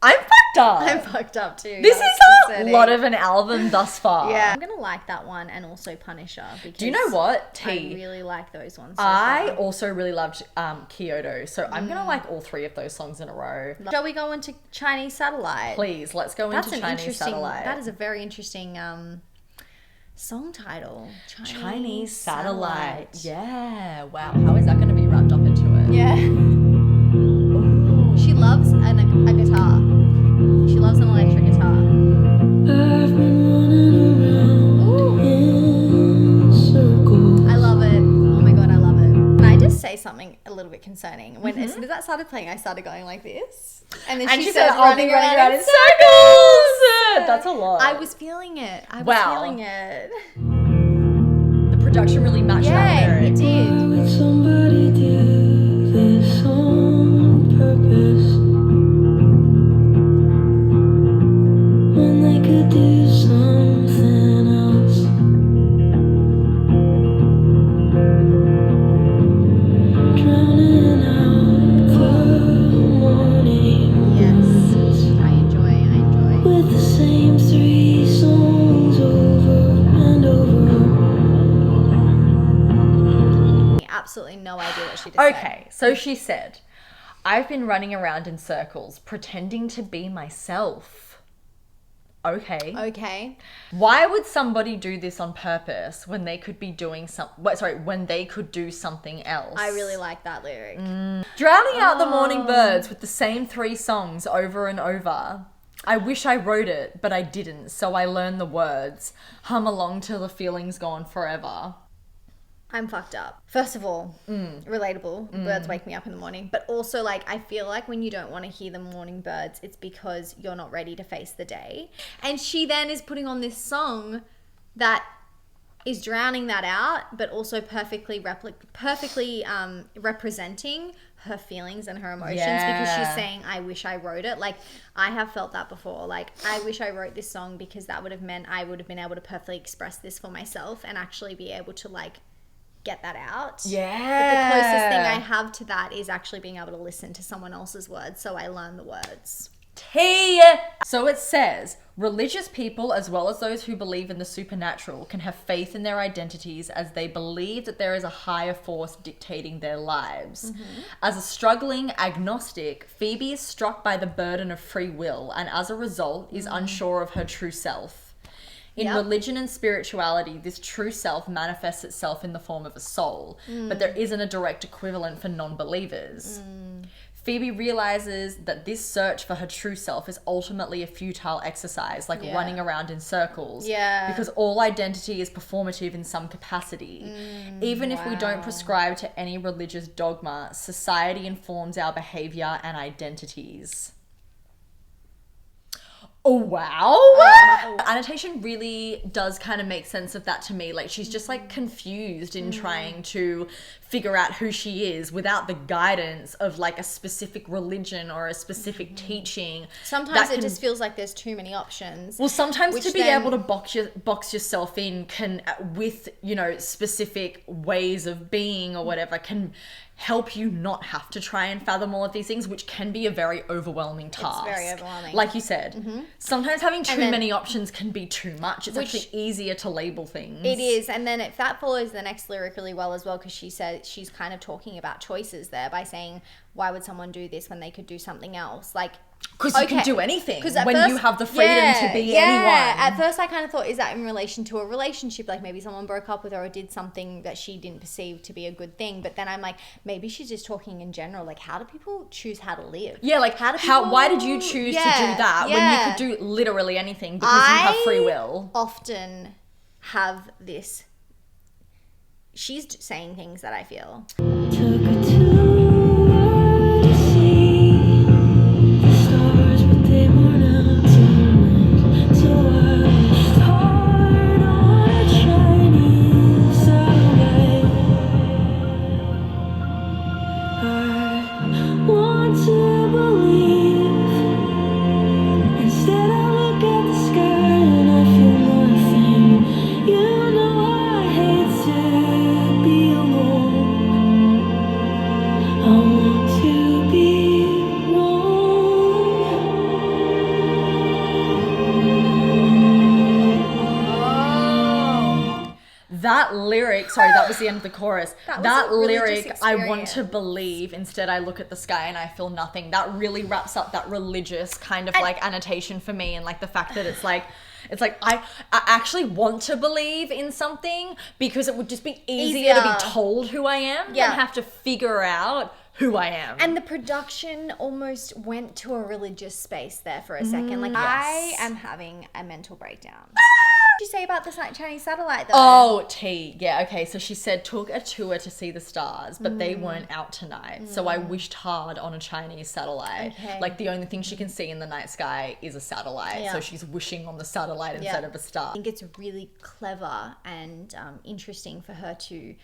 I'm fucked up. I'm fucked up too. This That is was a upsetting. lot of an album thus far. Yeah, I'm gonna like that one, and also Punisher, because Do you know what, T? I really like those ones. So I far. also really loved Kyoto, so I'm gonna like all three of those songs in a row. Shall we go into Chinese Satellite? Please, let's go That's into an Chinese interesting. Satellite. That is a very interesting song title. Chinese Satellite. Yeah. Wow. How is that going to be wrapped up into it? Yeah. She loves a guitar. She loves an electric guitar. I've been running around in circles. I love it. Oh my god, I love it. Can I just say something a little bit concerning? When as soon as that started playing, I started going like this, and then And she said, started I'll be running around in circles. circles. That's a lot. I was feeling it. I was Wow. feeling it. The production really matched that Yeah, lyric. it did. Why would somebody do this on purpose when they could do something else? Drowning out the morning Yes, I enjoy. with the same three songs over and over. Absolutely no idea what she just said. Okay, so she said, I've been running around in circles, pretending to be myself. Okay. Okay. Why would somebody do this on purpose when they could be doing when they could do something else? I really like that lyric. Drowning out the morning birds with the same three songs over and over. I wish I wrote it, but I didn't, so I learned the words. Hum along till the feeling's gone forever. I'm fucked up. First of all, relatable. Birds wake me up in the morning. But also, like, I feel like when you don't want to hear the morning birds, it's because you're not ready to face the day. And she then is putting on this song that is drowning that out, but also perfectly representing her feelings and her emotions because she's saying, I wish I wrote it. Like, I have felt that before. Like, I wish I wrote this song because that would have meant I would have been able to perfectly express this for myself and actually be able to, like, get that out. Yeah. But the closest thing I have to that is actually being able to listen to someone else's words, so I learn the words. Tea. So it says, religious people, as well as those who believe in the supernatural, can have faith in their identities as they believe that there is a higher force dictating their lives. As a struggling agnostic, Phoebe is struck by the burden of free will and as a result is unsure of her true self. In religion and spirituality, this true self manifests itself in the form of a soul, but there isn't a direct equivalent for non-believers. Phoebe realizes that this search for her true self is ultimately a futile exercise, like running around in circles. Because all identity is performative in some capacity. Even if we don't prescribe to any religious dogma, society informs our behavior and identities. Oh, wow. Annotation really does kind of make sense of that to me. Like, she's just like confused in trying to figure out who she is without the guidance of like a specific religion or a specific teaching. Sometimes it just feels like there's too many options. Well, sometimes to be then able to box yourself in can, with, you know, specific ways of being or whatever, can help you not have to try and fathom all of these things, which can be a very overwhelming task. It's very overwhelming. Like you said, sometimes having too many options can be too much. It's actually easier to label things. It is. And then if that follows the next lyric really well as well, because she said she's kind of talking about choices there by saying, why would someone do this when they could do something else? Like, because you can do anything when first, you have the freedom to be anyone. At first I kind of thought, is that in relation to a relationship? Like maybe someone broke up with her or did something that she didn't perceive to be a good thing. But then I'm like, maybe she's just talking in general. Like, how do people choose how to live? Yeah, like why did you choose to do that when you could do literally anything because you have free will? Often have this. She's saying things that I feel. Took a tour to see the stars, but they weren't out tonight. So I wished hard on a Chinese satellite. I want to believe. Instead I look at the sky and I feel nothing. You know I hate to be alone. I want to be wrong. That lyric, sorry, that was the end of the chorus. That was That a religious lyric, I want to experience. believe, instead I look at the sky and I feel nothing. That really wraps up that religious kind of like annotation for me, and like the fact that it's like I actually want to believe in something because it would just be easier to be told who I am than have to figure out who I am. And the production almost went to a religious space there for a second. Like, I am having a mental breakdown. What did you say about the Chinese satellite, though? Oh, T. Yeah, okay. So she said took a tour to see the stars, but they weren't out tonight. So I wished hard on a Chinese satellite. Okay. Like the only thing she can see in the night sky is a satellite. Yeah. So she's wishing on the satellite instead of a star. I think it's really clever and interesting for her to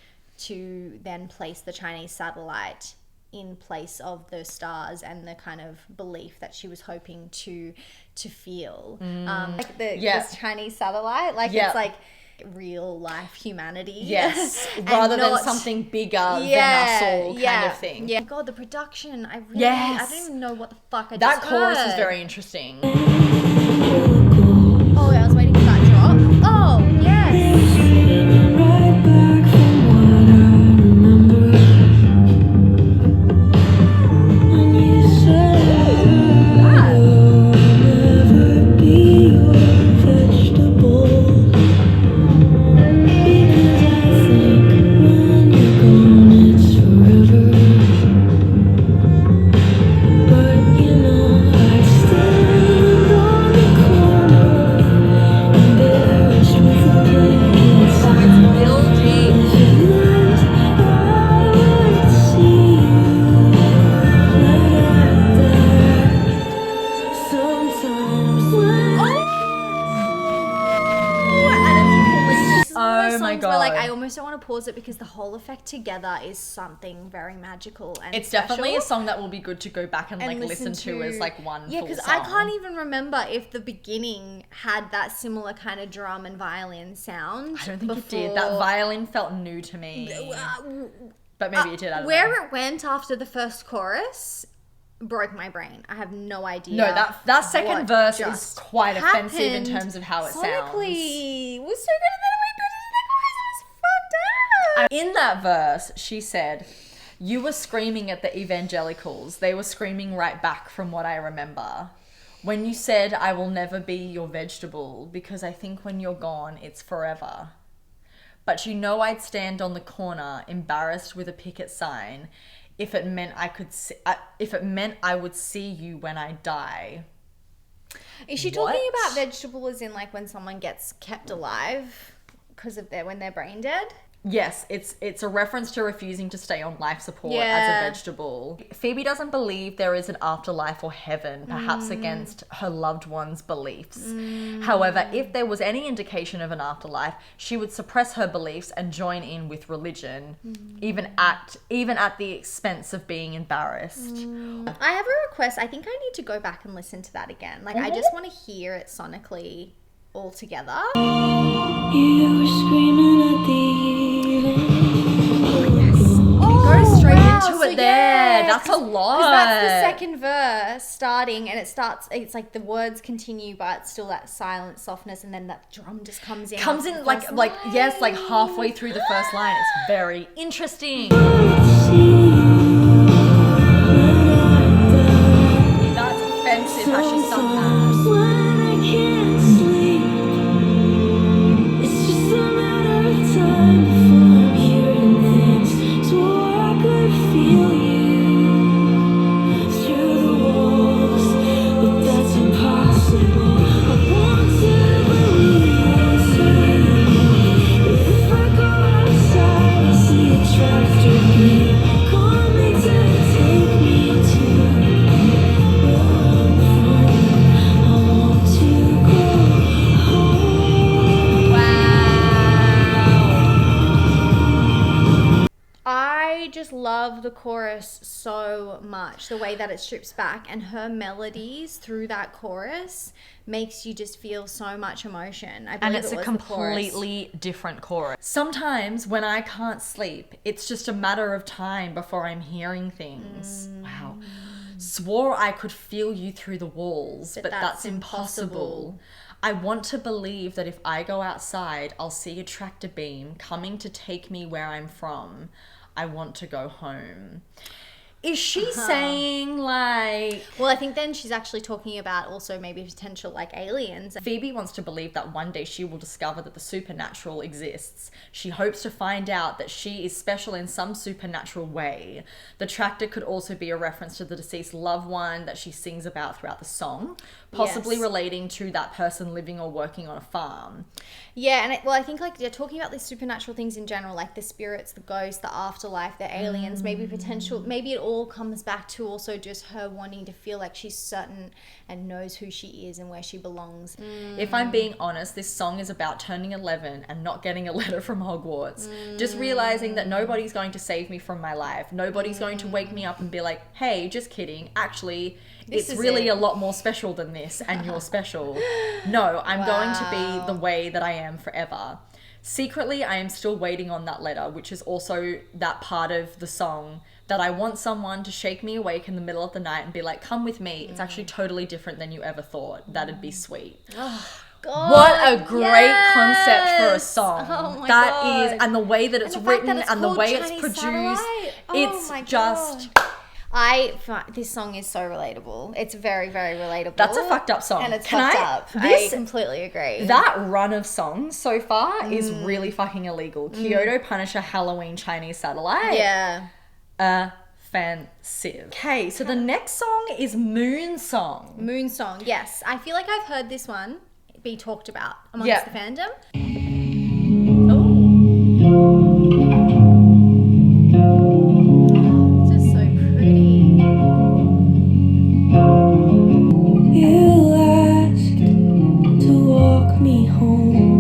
then place the Chinese satellite in place of the stars and the kind of belief that she was hoping to feel. Like this Chinese satellite, like it's like real life humanity. Yes, And rather than not- something bigger than us all kind of thing. Yeah. God, the production, I Yes. don't even know what the fuck I That just chorus heard. is very interesting. Oh, I was waiting for that drop. Oh, yes. Right back from what I remember. When you said I'll never be your vegetable. Because I think when you're gone it's forever. But you know I stand on the corner. don't want to pause it because the whole effect together is something very magical and It's special. definitely a song that will be good to go back and like And listen to as like one Yeah, full because song. I can't even remember if the beginning had that similar kind of drum and violin sound. I don't think it did. That violin felt new to me. But maybe it did. I don't Where know. it went after the first chorus broke my brain. I have no idea. No, that second what verse is just quite offensive in happened. terms of how it sounds. Sonically, it was so good, and then we put it in the chorus. It was fucked up. In that verse, she said, "You were screaming at the evangelicals. They were screaming right back from what I remember. When you said, I will never be your vegetable, because I think when you're gone, it's forever. But you know I'd stand on the corner, embarrassed with a picket sign, if it meant I would see you when I die." Is she What? talking about vegetable as in like when someone gets kept alive because of when they're brain dead? Yes, it's a reference to refusing to stay on life support as Yeah. a vegetable. Phoebe doesn't believe there is an afterlife or heaven, perhaps against her loved one's beliefs. However, if there was any indication of an afterlife, she would suppress her beliefs and join in with religion, even at the expense of being embarrassed. I have a request. I think I need to go back and listen to that again. Like, I just want to hear it sonically all together. You were screaming at the Go straight wow, into so it there. yeah, That's a lot. Because that's the second verse starting, and it's like the words continue, but it's still that silent softness, and then that drum just comes in. Comes in like yes, like halfway through the first line. It's very interesting. That's offensive how she sung that. When I can't sleep, it's just a matter of time before I'm hearing things. Swore I could feel you through the walls, but that's impossible. I want to believe if I go outside, I see a tractor beam coming to take me to. I just love the chorus so much. The way that it strips back, and her melodies through that chorus makes you just feel so much emotion. I And believe it's it a was the chorus. completely different chorus. Sometimes when I can't sleep, it's just a matter of time before I'm hearing things. Wow. Swore I could feel you through the walls, but that's impossible. I want to believe that if I go outside, I'll see a tractor beam coming to take me where I'm from. I want to go home. Is she saying like... Well, I think then she's actually talking about also maybe potential like aliens. Phoebe wants to believe that one day she will discover that the supernatural exists. She hopes to find out that she is special in some supernatural way. The tractor could also be a reference to the deceased loved one that she sings about throughout the song, possibly Yes. relating to that person living or working on a farm. Yeah, and I think like you're talking about these supernatural things in general, like the spirits, the ghosts, the afterlife, the aliens, maybe potential, maybe it all comes back to also just her wanting to feel like she's certain and knows who she is and where she belongs. If I'm being honest, this song is about turning 11 and not getting a letter from Hogwarts. Just realizing that nobody's going to save me from my life. Nobody's going to wake me up and be like, hey, just kidding. Actually, This it's is really it. a lot more special than this, and you're special. No, I'm going to be the way that I am forever. Secretly, I am still waiting on that letter, which is also that part of the song that I want someone to shake me awake in the middle of the night and be like, come with me. It's actually totally different than you ever thought. That'd be sweet. God, What a great yes! concept for a song. Oh my That God. is, and the way that it's And the fact written that it's and the called way it's Chinese produced, Satellite. Oh it's my just, God. This song is so relatable. It's very, very relatable. that's a fucked up song. And it's Can fucked I- up. this- I completely agree. That run of songs so far is really fucking illegal. Kyoto, Punisher, Halloween, Chinese Satellite. yeah. Offensive. Okay, so the next song is Moon Song. Moon Song, yes. I feel like I've heard this one be talked about amongst Yeah. the fandom. This is so pretty. You asked to walk me home.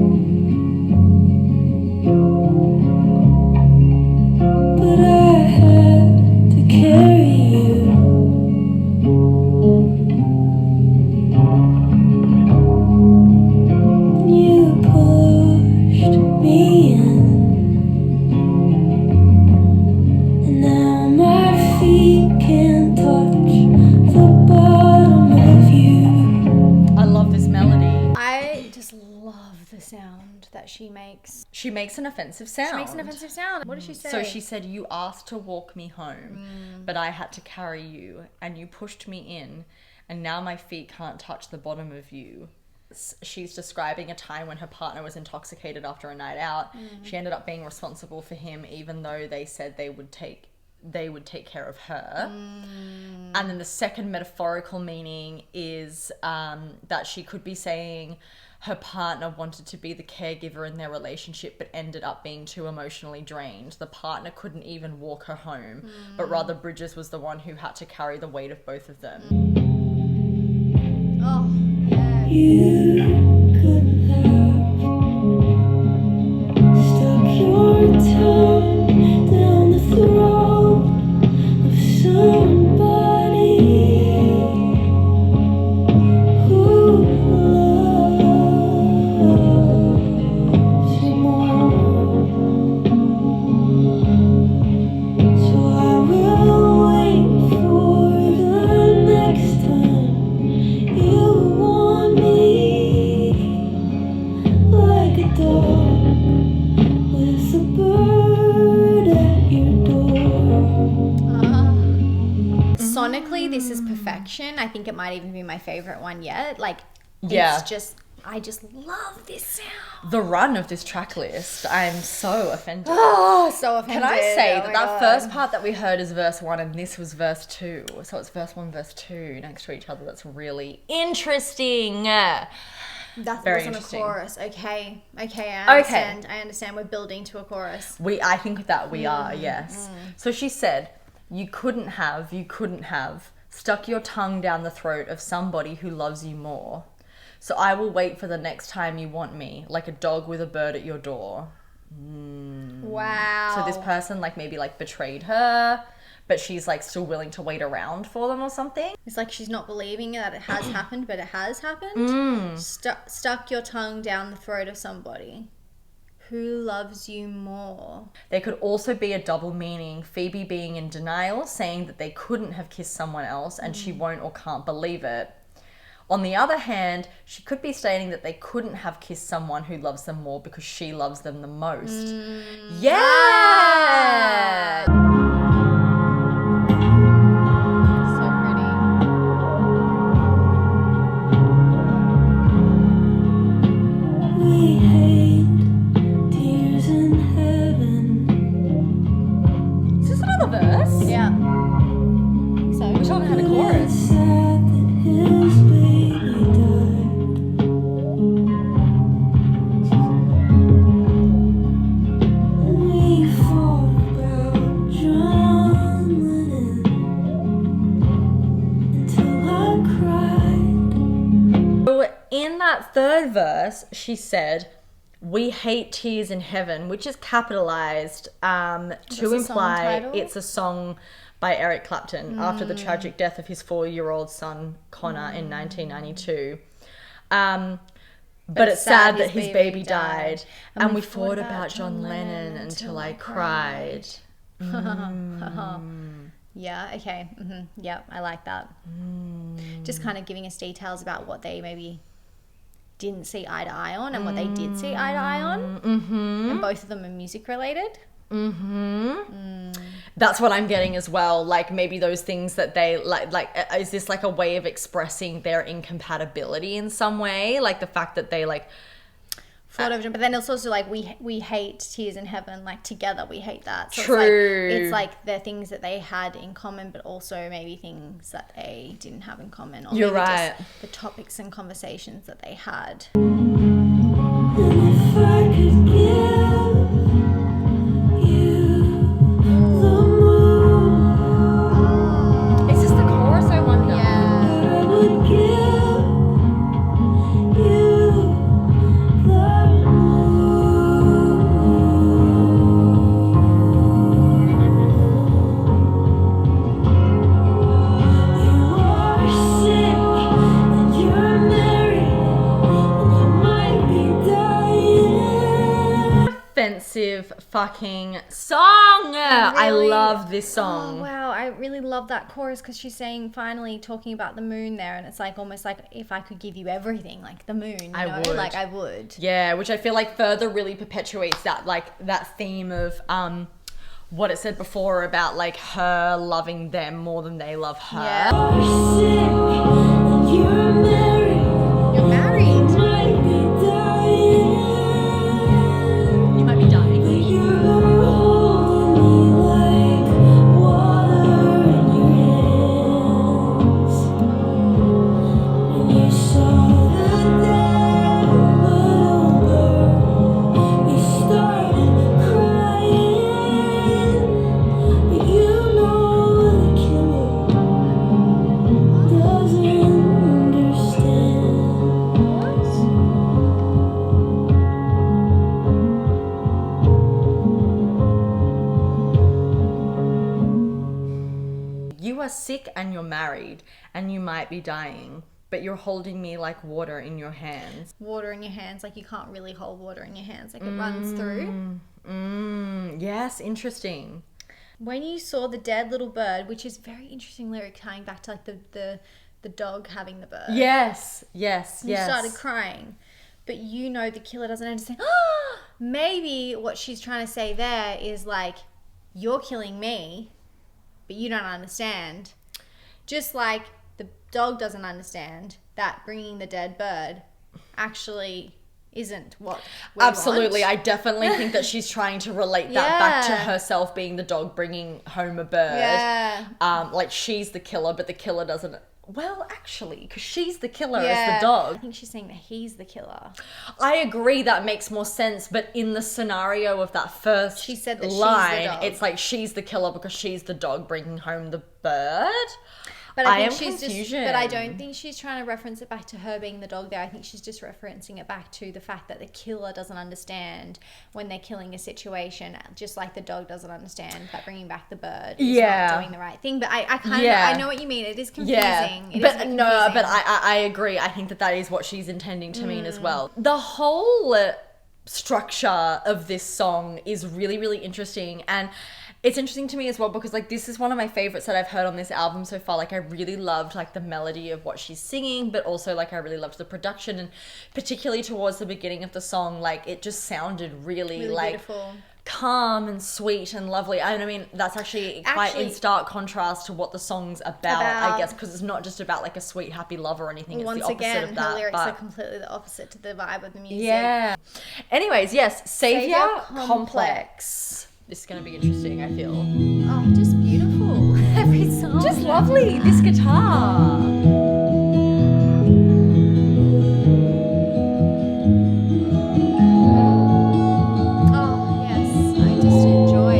makes? She makes an offensive sound. She makes an offensive sound. What does she say? So she said, "You asked to walk me home, but I had to carry you, and you pushed me in, and now my feet can't touch the bottom of you." She's describing a time when her partner was intoxicated after a night out. She ended up being responsible for him, even though they said they would take care of her. And then the second metaphorical meaning is that she could be saying her partner wanted to be the caregiver in their relationship but ended up being too emotionally drained. The partner couldn't even walk her home, but rather Bridges was the one who had to carry the weight of both of them. Oh, yeah. You couldn't have stuck your tongue down the throat of somebody who loves you more. So I will wait for the next time you want me, like a dog with a bird at your door. Sonically, this is perfection. I think it might even be my favorite one yet. Like, Yeah. it's just, I just love this sound. The run of this track list, I'm so offended. Oh, so offended. Can I say Oh that my that God. first part that we heard is verse 1 and this was verse 2. So it's verse 1, verse 2 next to each other. That's really interesting. That Very wasn't a interesting. chorus. Okay, I understand. I understand. We're building to a chorus. I think that we are, yes. So she said, you couldn't have stuck your tongue down the throat of somebody who loves you more. So I will wait for the next time you want me, like a dog with a bird at your door. Wow. So this person maybe betrayed her, but she's still willing to wait around for them or something. It's like she's not believing that it has happened, but it has happened. Stuck your tongue down the throat of somebody who loves you more. There could also be a double meaning, Phoebe being in denial, saying that they couldn't have kissed someone else and she won't or can't believe it. On the other hand, she could be stating that they couldn't have kissed someone who loves them more because she loves them the most. Yeah! So pretty. We hate tears in heaven. Is this another verse? Yeah. So Wish I had a chorus. Sad that his baby died. We thought about John Lennon until I cried. So in that third verse, she said, "We hate tears in heaven," which is capitalized to the song imply title? it's a song by Eric Clapton after the tragic death of his 4-year-old son Connor in 1992. But it's sad that his baby died, and we thought about John Lennon until I cried. yeah, okay. Yeah, I like that. Just kind of giving us details about what they maybe didn't see eye to eye on and what they did see eye to eye on. And both of them are music related. That's what I'm getting as well. Maybe those things that they is this a way of expressing their incompatibility in some way? The fact that they But then it's also we hate tears in heaven, together we hate that. So True. It's the things that they had in common, but also maybe things that they didn't have in common. Or You're maybe right. just the topics and conversations that they had. And if I could give you the moon, Is this the chorus, I wonder? I would give you the moon. You are sick and you're married and you might be dying. fucking song. I Really? love this Oh, song. wow. I really love that chorus because she's saying, finally talking about the moon there. And it's like almost like if I could give you everything, like the moon, you I know? would. Like I would. Yeah, which I feel like further really perpetuates that, like, that theme of what it said before about, like, her loving them more than they love her. Yeah. You're sick and you're married. You're married. Might be dying. You might be dying. But you're holding me like water in your hands. And you saw the dead little bird. You started crying. But you know the killer doesn't understand. You are sick and you're married and you might be dying, but you're holding me like water in your hands. Water in your hands. Like you can't really hold water in your hands. Like it runs through. Yes, interesting. When you saw the dead little bird, which is very interesting lyric tying back to like the dog having the bird. Yes. You started crying. But you know the killer doesn't understand. Maybe what she's trying to say there is like, you're killing me, but you don't understand. Just like the dog doesn't understand that bringing the dead bird actually isn't what we Absolutely. want. I definitely think that she's trying to relate that back to Yeah. herself being the dog bringing home a bird. Yeah. Like she's the killer, but the killer doesn't. Well, actually, because she's the killer as Yeah. the dog. I think she's saying that he's the killer. I agree that makes more sense, but in the scenario of that first She said that she's the line, dog. it's like she's the killer because she's the dog bringing home the bird. But I I think am she's confusion. just. But I don't think she's trying to reference it back to her being the dog there. I think she's just referencing it back to the fact that the killer doesn't understand when they're killing a situation, just like the dog doesn't understand that bringing back the bird is Yeah. not doing the right thing. But I kind of Yeah. I know what you mean. It is confusing. Yeah, It is a but bit no, confusing. but I agree. I think that is what she's intending to mean as well. The whole structure of this song is really, really interesting, and it's interesting to me as well because like this is one of my favorites that I've heard on this album so far. Like I really loved like the melody of what she's singing, but also like I really loved the production, and particularly towards the beginning of the song, like it just sounded really like beautiful. calm and sweet and lovely. I mean, that's actually quite in stark contrast to what the song's about. I guess, because it's not just about like a sweet, happy love or anything. It's Once the opposite again, of that. her lyrics but are completely the opposite to the vibe of the music. yeah. Anyways, yes, Savior Savior Complex. This is going to be interesting, I feel. Oh, just beautiful. Every song. Just lovely, this guitar. Oh, yes. I just enjoy.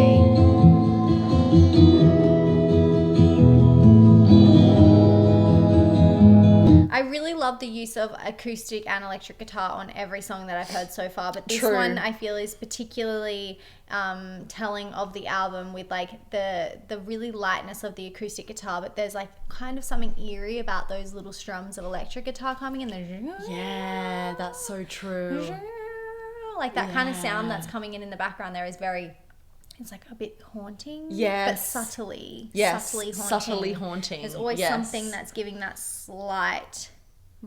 I really love the use of acoustic and electric guitar on every song that I've heard so far, but this True. one I feel is particularly telling of the album with like the really lightness of the acoustic guitar, but there's like kind of something eerie about those little strums of electric guitar coming in. Yeah, that's so true. Like that kind of sound that's coming in the background there is very, it's like a bit haunting. Yes. But subtly. Yes, Subtly haunting. subtly haunting. There's always Yes. something that's giving that slight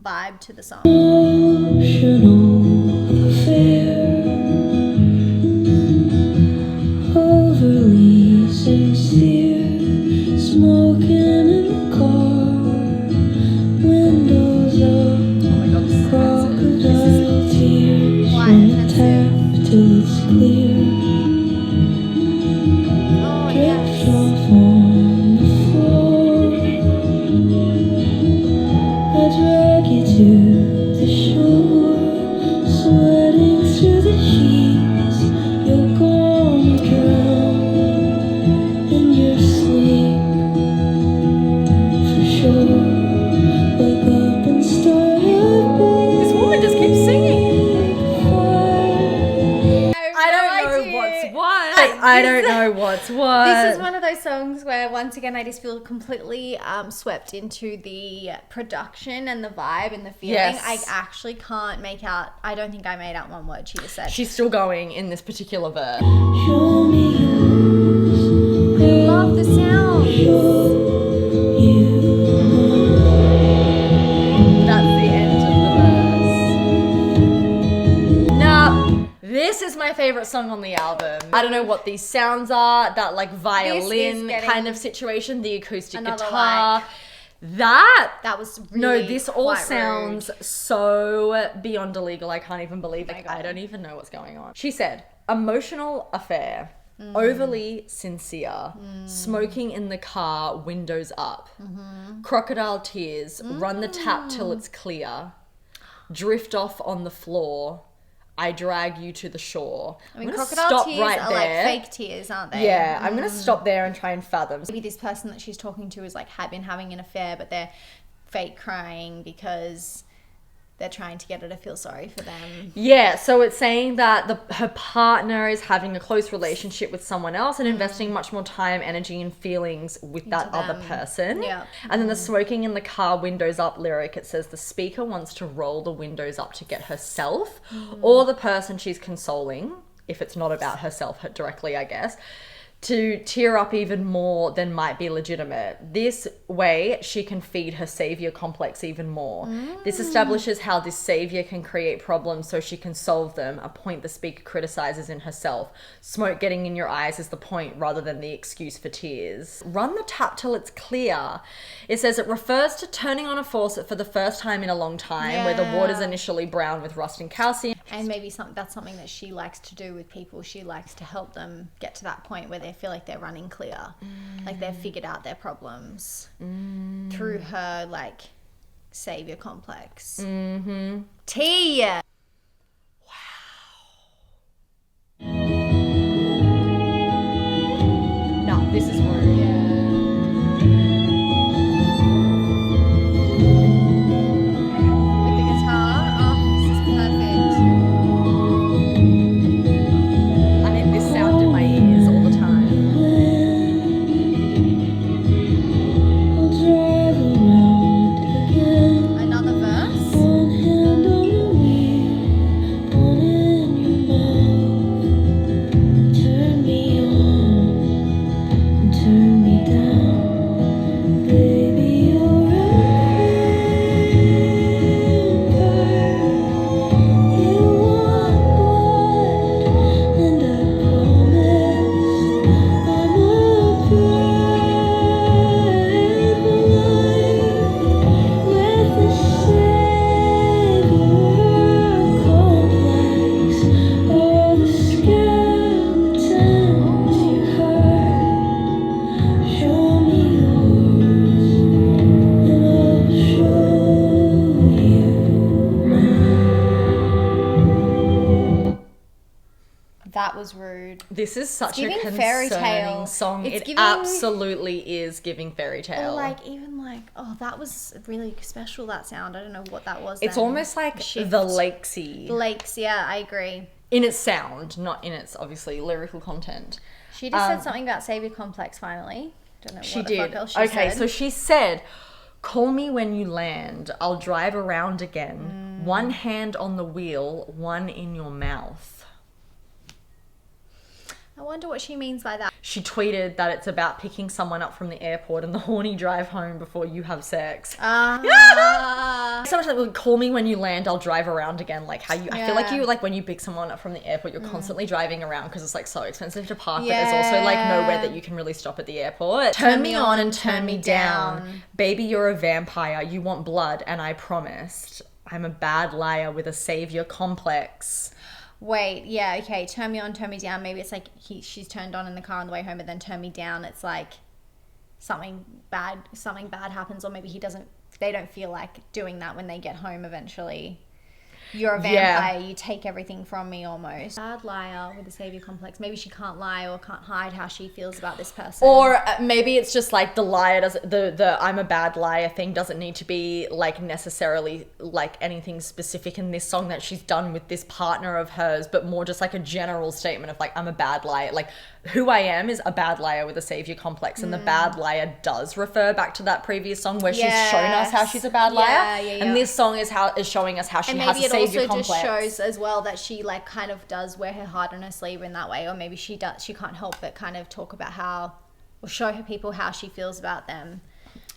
vibe to the song. Emotional affair, overly sincere, smoking in the car, windows up, Oh my god, this is offensive. crocodile tears, Why one offensive? tap till it's clear, Oh, drift yes. off on the floor, I drag you to the shore, sweating through the sheets. You're gonna drown in your sleep, for sure. Wake up and start a This woman just keeps singing. fire. I don't know what's what. I don't know what's what. This is one of those those songs where once again I just feel completely swept into the production and the vibe and the feeling. Yes. I actually can't make out. I don't think I made out one word she just said. She's still going in this particular verse. Show me yours. I love the sound. That's the end of the verse. Now, this is my favorite song on the album. I don't know what these sounds are, that like violin getting kind of situation, the acoustic another, guitar. like- That was really no, this all quite sounds rude. so beyond illegal. I can't even believe it. my Like, God. I don't even know what's going on. She said, emotional affair, overly sincere, smoking in the car, windows up, crocodile tears, run the tap till it's clear, drift off on the floor, I drag you to the shore. I mean, I'm gonna crocodile stop tears right are there. like fake tears, aren't they? Yeah, I'm gonna stop there and try and fathom. Maybe this person that she's talking to is like had been having an affair, but they're fake crying because they're trying to get her to feel sorry for them. Yeah, so it's saying that her partner is having a close relationship with someone else and investing much more time, energy, and feelings with that other them. person. Yeah. And then the smoking in the car windows up lyric, it says the speaker wants to roll the windows up to get herself or the person she's consoling, if it's not about herself directly, I guess, to tear up even more than might be legitimate. This way, she can feed her savior complex even more. This establishes how this savior can create problems so she can solve them, a point the speaker criticizes in herself. Smoke getting in your eyes is the point rather than the excuse for tears. Run the tap till it's clear. It says it refers to turning on a faucet for the first time in a long time, where the water's initially brown with rust and calcium. And maybe that's something that she likes to do with people. She likes to help them get to that point where they feel like they're running clear, like they've figured out their problems through her like savior complex. Tea. No, this is rude. With the guitar. Oh, this is perfect. I mean, this sound in my ears all the time. I'll drive around again. Another verse. One hand on the wheel, one in your mouth. Turn me on and turn me down. Baby, you're a vampire. You want blood, and I promised I'm a brave with a savior complex. All the skeletons you hurt, show me yours, and I'll show you mine. That was rude. This is such a giving fairy concerning tale. song. It's It giving- absolutely is giving fairy tale. Or like even like, oh, that was really special, that sound. I don't know what that was. It's then. almost like Shift. the Lakesy Lakes, yeah, I agree. in its sound, not in its obviously lyrical content. She just said something about savior complex finally. Don't know She what the did. fuck else she Okay, said. so she said, "Call me when you land. I'll drive around again. One hand on the wheel, one in your mouth." I wonder what she means by that. She tweeted that it's about picking someone up from the airport and the horny drive home before you have sex. Sometimes like, call me when you land, I'll drive around again. Like how you, I feel like Yeah. you, like when you pick someone up from the airport, you're constantly driving around because it's like so expensive to park, but there's also like nowhere that you can really stop at the airport. Turn me on and turn me down. Baby, you're a vampire. You want blood, and I promised. I'm a bad liar with a savior complex. Wait, yeah, okay. Turn me on, turn me down. Maybe it's like she's turned on in the car on the way home, but then turn me down. It's like something bad happens, or maybe they don't feel like doing that when they get home eventually. you're a Yeah. vampire, you take everything from me almost. Bad liar with a savior complex. Maybe she can't lie or can't hide how she feels about this person. Or maybe it's just like the liar doesn't, the I'm a bad liar thing doesn't need to be like necessarily like anything specific in this song that she's done with this partner of hers, but more just like a general statement of like, I'm a bad liar. Like, who I am is a bad liar with a savior complex. And the bad liar does refer back to that previous song where she's shown us how she's a bad liar. Yeah. And this song is showing us how she and has maybe a it savior also complex. just shows as well that she like kind of does wear her heart on her sleeve in that way, or maybe she can't help but kind of talk about how, or show her people how she feels about them.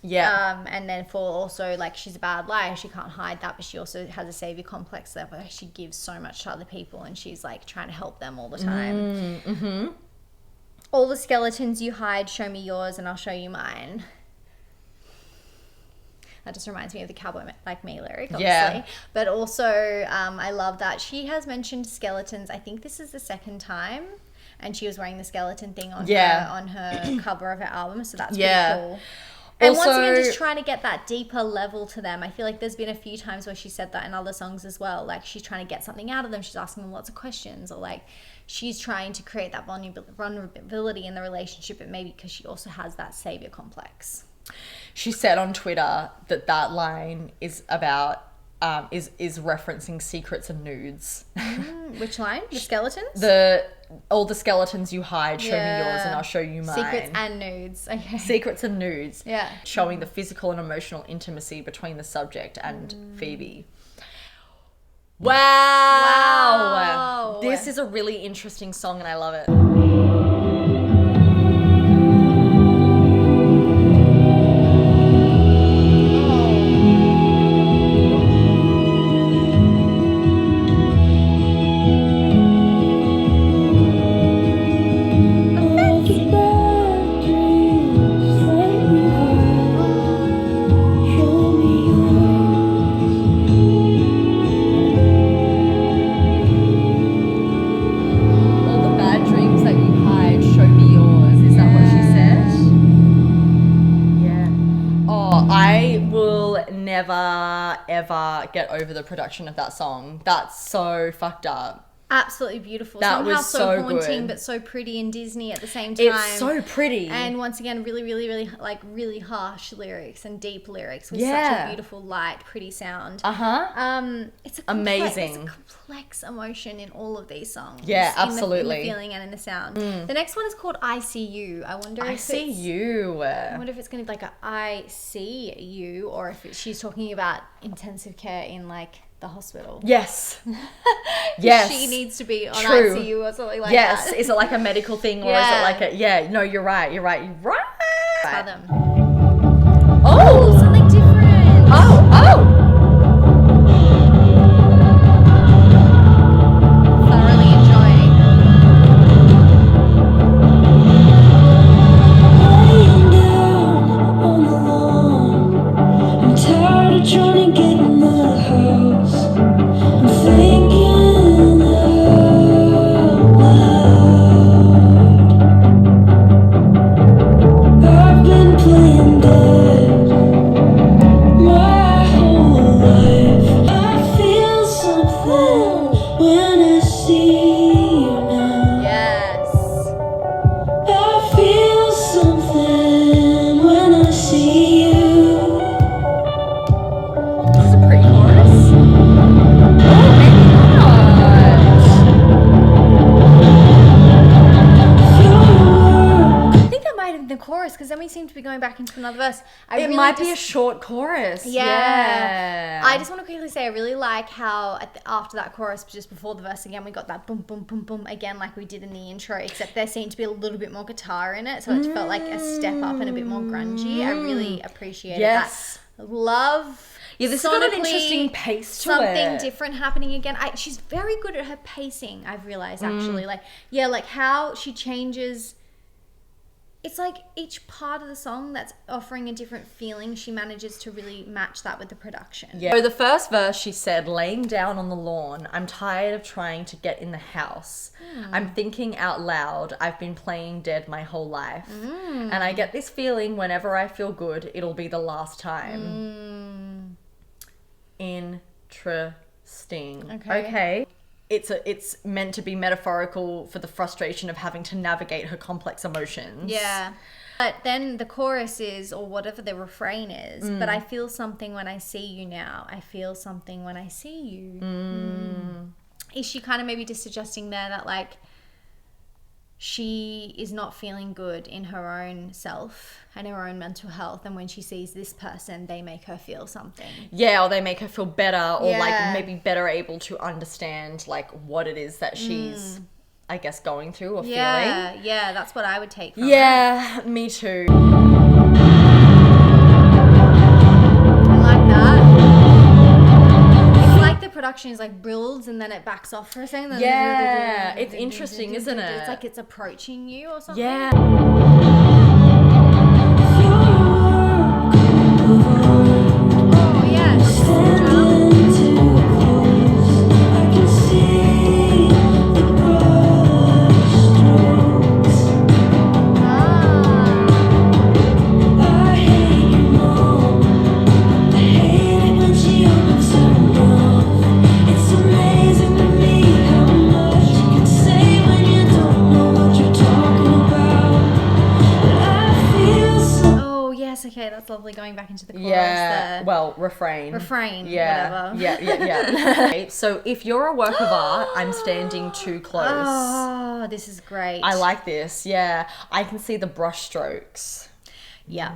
Yeah. And then for also like she's a bad liar, she can't hide that, but she also has a savior complex that where she gives so much to other people and she's like trying to help them all the time. Mm-hmm. All the skeletons you hide, show me yours and I'll show you mine. That just reminds me of the Cowboy Like Me lyric, obviously. Yeah. But also, I love that she has mentioned skeletons. I think this is the second time, and she was wearing the skeleton thing on her cover of her album. So that's pretty cool. And once again, just trying to get that deeper level to them. I feel like there's been a few times where she said that in other songs as well. Like she's trying to get something out of them. She's asking them lots of questions, or like she's trying to create that vulnerability in the relationship, but maybe because she also has that savior complex. She said on Twitter that line is about is referencing secrets and nudes. Which line? The skeletons? All the skeletons you hide, show me yours and I'll show you mine. Secrets and nudes. Okay. Secrets and nudes. Yeah. Showing the physical and emotional intimacy between the subject and Phoebe. Wow. This is a really interesting song and I love it. Never ever get over the production of that song. That's so fucked up. Absolutely beautiful. That Somehow was so so haunting, good. but so pretty and Disney at the same time. It's so pretty. And once again, really, really, really like really harsh lyrics and deep lyrics with such Yeah. a beautiful, light, pretty sound. It's a Amazing. It's a complex emotion in all of these songs. Yeah, in absolutely. the feeling and in the sound. The next one is called I See You. I wonder I if see it's, you. I wonder if it's going to be like a I see you, or if she's talking about intensive care in like the hospital. Yes. Yes. She needs to be on True. ICU or something like Yes. that. Is it like a medical thing or is it like a, yeah, no, you're right. Fathom. Oh. Something different. Thoroughly enjoying. Laying down on the lawn, I'm tired of trying to get in the house. I'm thinking out loud. I've been playing dead my whole life. I feel something when I see you now. Yes. I feel something when I see you. This is a pretty chorus. I think that might have been the chorus because then we seem to be going back into another verse. It might be a short chorus. Yeah. I just want to quickly say I really like how after that chorus, just before the verse again, we got that boom, boom, boom, boom again like we did in the intro, except there seemed to be a little bit more guitar in it. So it felt like a step up and a bit more grungy. I really appreciated Yes. that. Love. Yeah, this has got an sonically, interesting pace to something it. different happening again. She's very good at her pacing, I've realized actually. Like, yeah, like how she changes. It's like each part of the song that's offering a different feeling, she manages to really match that with the production. Yeah. So the first verse, she said, laying down on the lawn, I'm tired of trying to get in the house. I'm thinking out loud, I've been playing dead my whole life. And I get this feeling whenever I feel good, it'll be the last time. Interesting. Okay. It's meant to be metaphorical for the frustration of having to navigate her complex emotions. Yeah. But then the chorus is, or whatever the refrain is, but I feel something when I see you now. I feel something when I see you. Is she kind of maybe just suggesting there that, like, she is not feeling good in her own self and her own mental health, and when she sees this person, they make her feel something. Yeah, or they make her feel better, or Yeah. like maybe better able to understand like what it is that she's, I guess, going through or feeling. Yeah, that's what I would take from it. Yeah, me too. I like that. It's like the production is like builds and then it backs off for a second. Yeah, it's interesting, isn't it? It's like it's approaching you or something. Yeah. Oh yeah, it's just the drum. Okay, that's lovely. Going back into the chorus. Yeah. There. Well, refrain. Whatever. Yeah. Okay, so if you're a work of art, I'm standing too close. Oh, this is great. I like this. Yeah, I can see the brush strokes. Yeah.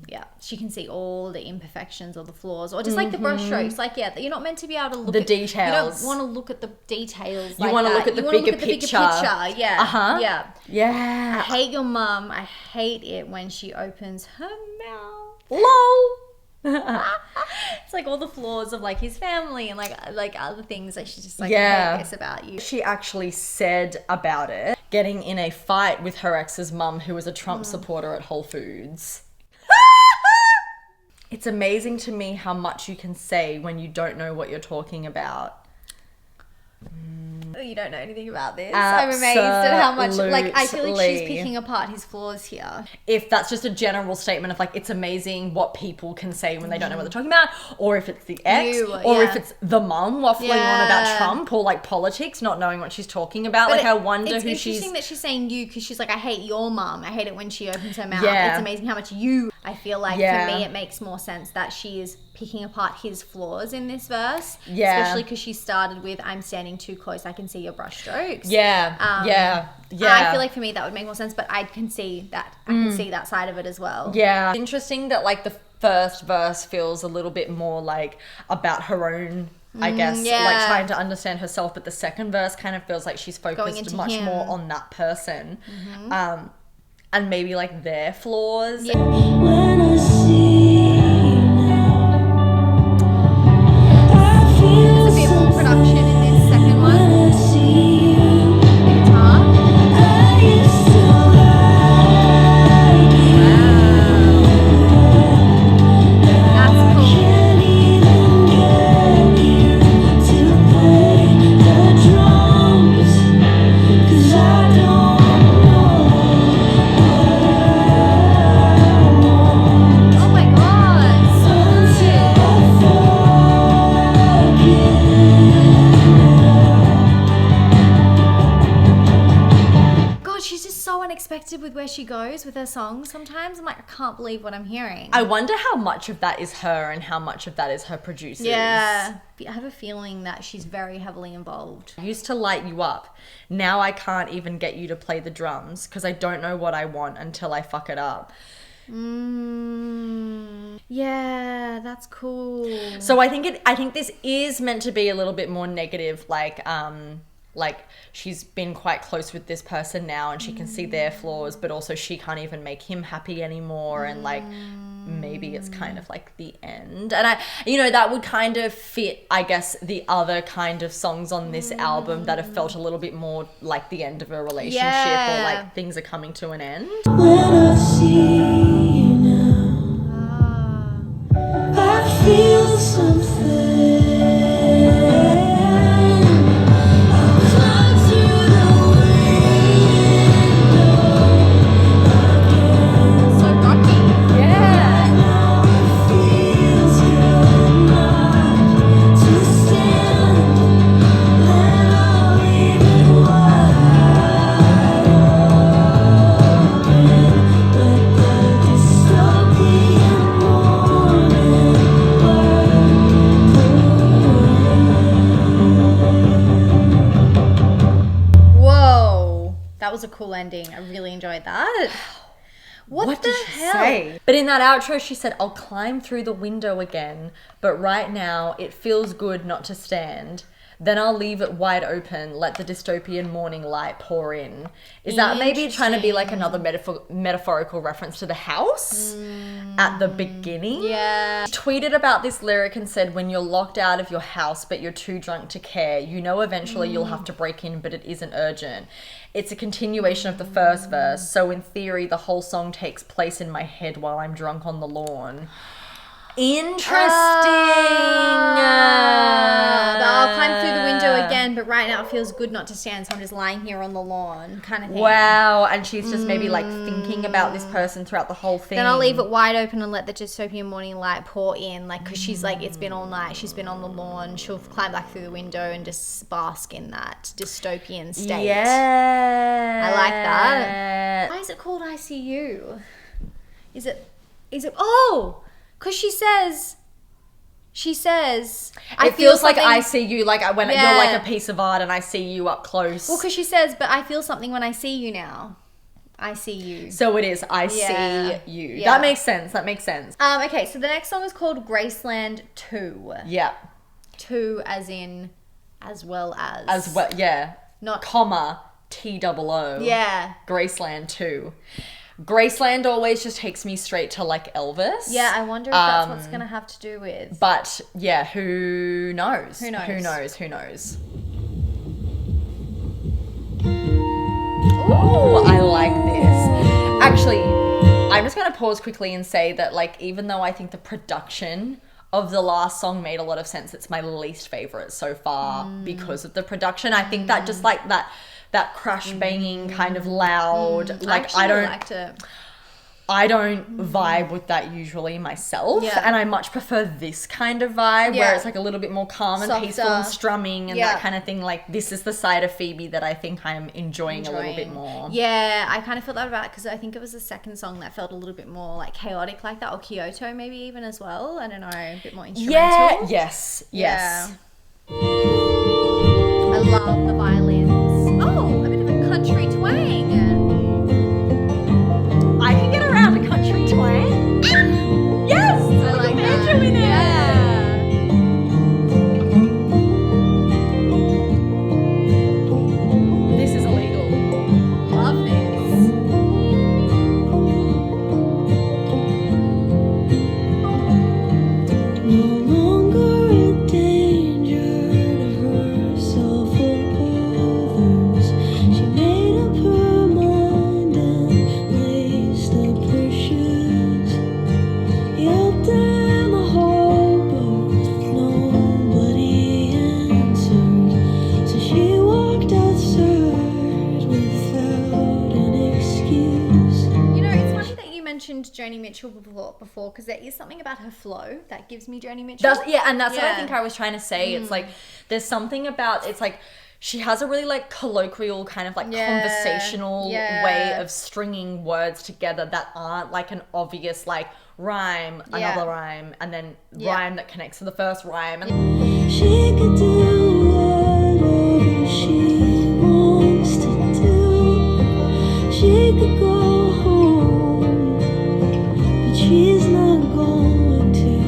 Yeah, she can see all the imperfections or the flaws, or just like the brush strokes. Like, yeah, you're not meant to be able to look The at details. You don't want to look at the details. You want to look at the bigger picture. Yeah. Uh-huh. Yeah. Yeah. I hate your mum. I hate it when she opens her mouth. Lol. It's like all the flaws of like his family and like other things that she's just like, Yeah. I hate this about you. She actually said about it, getting in a fight with her ex's mum, who was a Trump supporter at Whole Foods. It's amazing to me how much you can say when you don't know what you're talking about. You don't know anything about this. I'm amazed at how much, like, I feel like she's Absolutely. picking apart his flaws here. If that's just a general statement of like, it's amazing what people can say when they don't know what they're talking about, or if it's the ex, or if it's the mum waffling on about Trump or like politics, not knowing what she's talking about. But like, I wonder it's who interesting that she's saying you, because she's like, I hate your mum. I hate it when she opens her mouth. Yeah. It's amazing how much you. I feel like Yeah. for me, it makes more sense that she is picking apart his flaws in this verse. Yeah. Especially because she started with, I'm standing too close. I can see your brush strokes. Yeah. Yeah. I feel like for me that would make more sense, but I can see that. I can see that side of it as well. Yeah. Interesting that like the first verse feels a little bit more like about her own, I guess, like trying to understand herself, but the second verse kind of feels like she's focused into much him. more on that person. And maybe like their flaws. When I see you now, I feel There's a bit more production in this second one. when I see you. The guitar. I used to like you. That's cool. Can't even get you to play the drums, 'cause I don't know what I want. Oh my god, so good. God, she's just so unexpected with where she goes with her songs sometimes. I'm like, I can't believe what I'm hearing. I wonder how much of that is her and how much of that is her producers. Yeah. I have a feeling that she's very heavily involved. I used to light you up. Now I can't even get you to play the drums because I don't know what I want until I fuck it up. Yeah, that's cool. So I think this is meant to be a little bit more negative, like she's been quite close with this person now and she can see their flaws, but also she can't even make him happy anymore, and like maybe it's kind of like the end. And that would kind of fit, I guess, the other kind of songs on this album that have felt a little bit more like the end of a relationship, or like things are coming to an end. When I see you now, I feel something. I'll climb through the window again. So rocky. Now it feels good not to stand cool ending. I really enjoyed that. What the did she hell? say? But in that outro, she said, I'll climb through the window again, but right now it feels good not to stand. Then I'll leave it wide open, let the dystopian morning light pour in. Is that maybe trying to be like another metaphorical reference to the house at the beginning? Yeah. She tweeted about this lyric and said, when you're locked out of your house but you're too drunk to care, you know eventually you'll have to break in, but it isn't urgent. It's a continuation of the first verse, so in theory the whole song takes place in my head while I'm drunk on the lawn. Interesting. I'll climb through the window again, but right now it feels good not to stand, so I'm just lying here on the lawn, kind of thing. Wow, and she's just maybe like thinking about this person throughout the whole thing. Then I'll leave it wide open and let the dystopian morning light pour in, like, because she's like, it's been all night, she's been on the lawn, she'll climb back through the window and just bask in that dystopian state. Yeah. I like that. Why is it called ICU? Is it, oh! Because she says, it feels like something- I see you, like when you're like a piece of art and I see you up close. Well, because she says, but I feel something when I see you now. I see you. So it is, I Yeah. see you. Yeah. That makes sense, Okay, so the next song is called Graceland Too. Yeah. Too as in, as well as. As well, yeah. Not. Comma, T-double-O. Yeah. Graceland Too. Graceland always just takes me straight to like Elvis. Yeah, I wonder if that's what's going to have to do with. But yeah, who knows? Who knows? Who knows? Ooh, I like this. Actually, I'm just going to pause quickly and say that like even though I think the production of the last song made a lot of sense, it's my least favorite so far because of the production. I think that just like that crash banging kind of loud, like I don't liked it. I don't vibe with that usually myself. Yeah. And I much prefer this kind of vibe where it's like a little bit more calm and Softer. peaceful and strumming and Yeah. that kind of thing. Like this is the side of Phoebe that I think I'm enjoying a little bit more. Yeah, I kind of felt that about it because I think it was the second song that felt a little bit more like chaotic like that, or Kyoto maybe even as well. I don't know, a bit more instrumental. Yeah, yes. Yeah. I love the violins. Oh, a bit of a country twang. I can get around a country twang. Yes! I like that. In it. Yeah. This is illegal. Love this. No longer a danger to herself or others. She made up her mind and laced up her shoes. Yelled in the hall, but nobody answered. So she walked outside without an excuse. You know, it's funny that you mentioned Joni Mitchell before because there is something about her flow that gives me Joni Mitchell. And that's what I Yeah. think I was trying to say. It's like there's something about it's like she has a really like colloquial kind of like conversational way of stringing words together that aren't like an obvious like rhyme, another rhyme, and then rhyme that connects to the first rhyme. And She could do whatever she wants to do. She could go home, but she's not going to.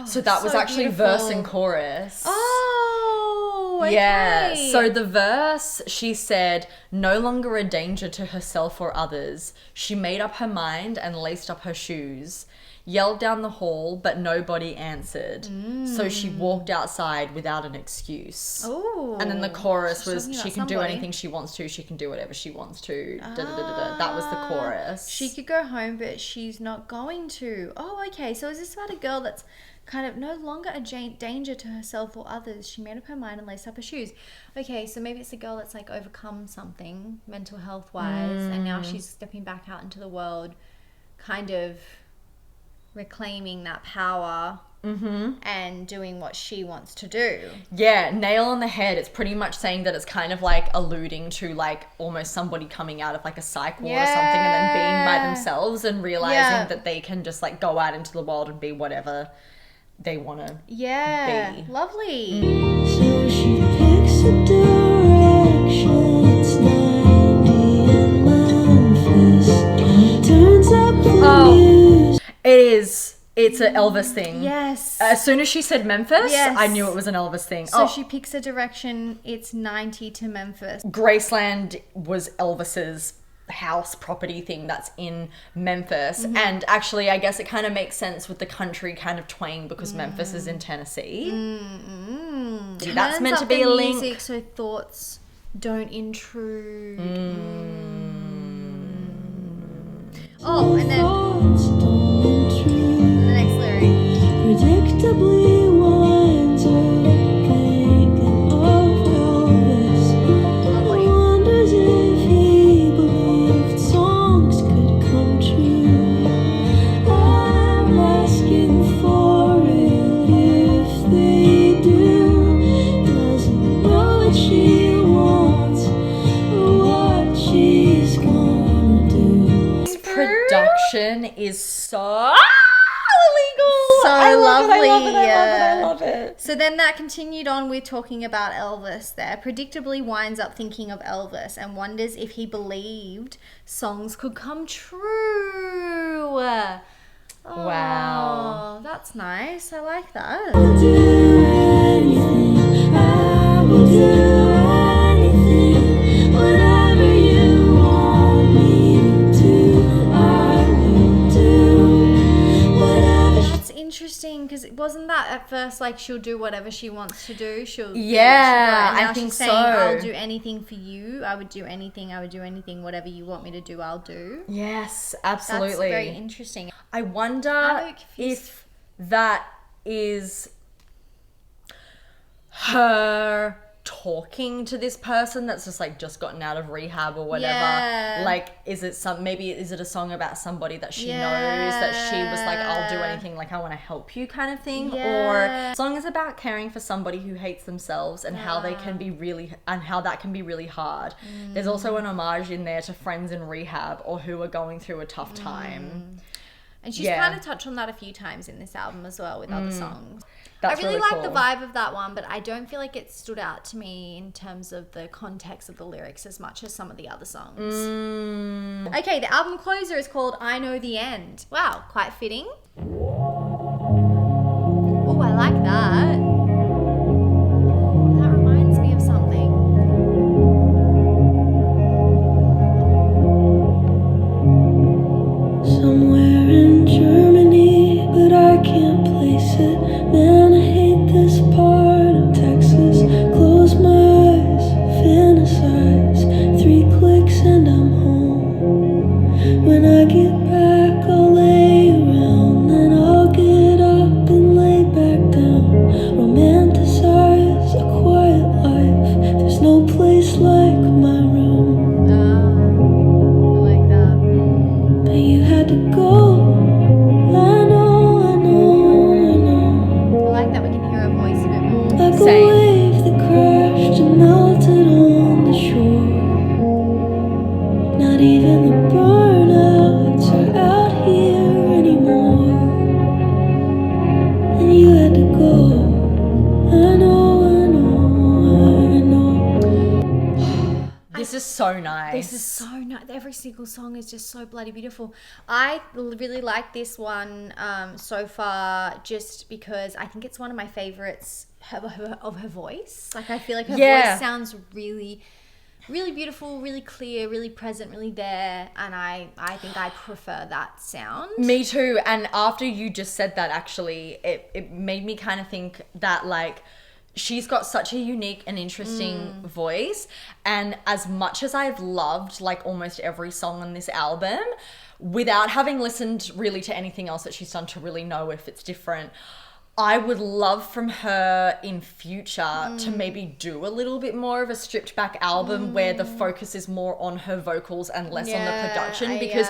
so that was so actually beautiful. verse and chorus. Oh, okay. Yeah. So the verse, she said, no longer a danger to herself or others. She made up her mind and laced up her shoes. Yelled down the hall, but nobody answered. So she walked outside without an excuse. Oh. And then the chorus was, talking she about can do somebody. anything she wants to. She can do whatever she wants to. Da, da, da, da, da. That was the chorus. She could go home, but she's not going to. Oh, okay. So is this about a girl that's kind of no longer a danger to herself or others? She made up her mind and laced up her shoes. Okay, so maybe it's a girl that's like overcome something mental health wise, and now she's stepping back out into the world, kind of reclaiming that power and doing what she wants to do. Yeah, nail on the head. It's pretty much saying that it's kind of like alluding to like almost somebody coming out of like a psych ward or something and then being by themselves and realizing that they can just like go out into the world and be whatever they want to Yeah, be. lovely. So she picks a direction. It's 90 in Memphis. Turns up the music. It is. It's an Elvis thing. Yes. As soon as she said Memphis, Yes. I knew it was an Elvis thing. So she picks a direction. It's 90 to Memphis. Graceland was Elvis's house property thing that's in Memphis. Mm-hmm. And actually, I guess it kind of makes sense with the country kind of twang because Memphis is in Tennessee. Maybe that's Turns meant to up be the a link. music so thoughts don't intrude. Oh, and then Thoughts don't intrude. the next lyric. Predictably winds up thinking of Elvis. Lovely. Wonders if he believed songs could come true. I'm asking for it if they do. Doesn't know what she wants or what she's gonna do. This production is so illegal. So I love lovely. It, I love it, I love it, I love it. So then that continued on with talking about Elvis there. Predictably winds up thinking of Elvis and wonders if he believed songs could come true. Wow. Oh, that's nice. I like that. I'll do anything. I will do anything. Whatever you want me to do, I will do. Whatever. That's interesting because it wasn't that at first like she'll do whatever she wants to do. She'll Yeah, and now I think she's saying, so. I'll do anything for you. I would do anything. Whatever you want me to do, I'll do. Yes, That's absolutely. very interesting. I wonder I'm very confused. if that is her talking to this person that's just like just gotten out of rehab or whatever. Yeah. Like, is it a song about somebody that she knows that she was like, I'll do anything, like I want to help you kind of thing, or Yeah. song is about caring for somebody who hates themselves and how they can be really and how that can be really hard. There's also an homage in there to friends in rehab or who are going through a tough time. And she's Yeah. kind of touched on that a few times in this album as well with other songs. That's I really really like the cool. vibe of that one, but I don't feel like it stood out to me in terms of the context of the lyrics as much as some of the other songs. Okay, the album closer is called I Know the End. Wow, quite fitting. Oh, I like that. Oh, that reminds me of something. Somewhere in Germany, but I can't place it. Man, I hate this part of Texas. Close my eyes, fantasize. 3 clicks and I'm home. When I get back, I'll lay around. Then I'll get up and lay back down. Romanticize a quiet life. There's no place like my room. I like that. But you had to go. I know, I know. I like that we can hear her voice a bit more. Like Same. a wave that crashed and melted on the shore. Not even the burnouts are out here anymore. And you had to go. I know, I know, I know. This is so nice. This is so nice. Every single song is just so bloody beautiful. I really like this one so far just because I think it's one of my favorites of her voice. Like, I feel like her Yeah. voice sounds really, really beautiful, really clear, really present, really there. And I think I prefer that sound. Me too. And after you just said that, actually, it made me kind of think that, like, she's got such a unique and interesting voice. And as much as I've loved, like, almost every song on this album, without having listened really to anything else that she's done to really know if it's different, I would love from her in future to maybe do a little bit more of a stripped back album where the focus is more on her vocals and less on the Yeah, production, because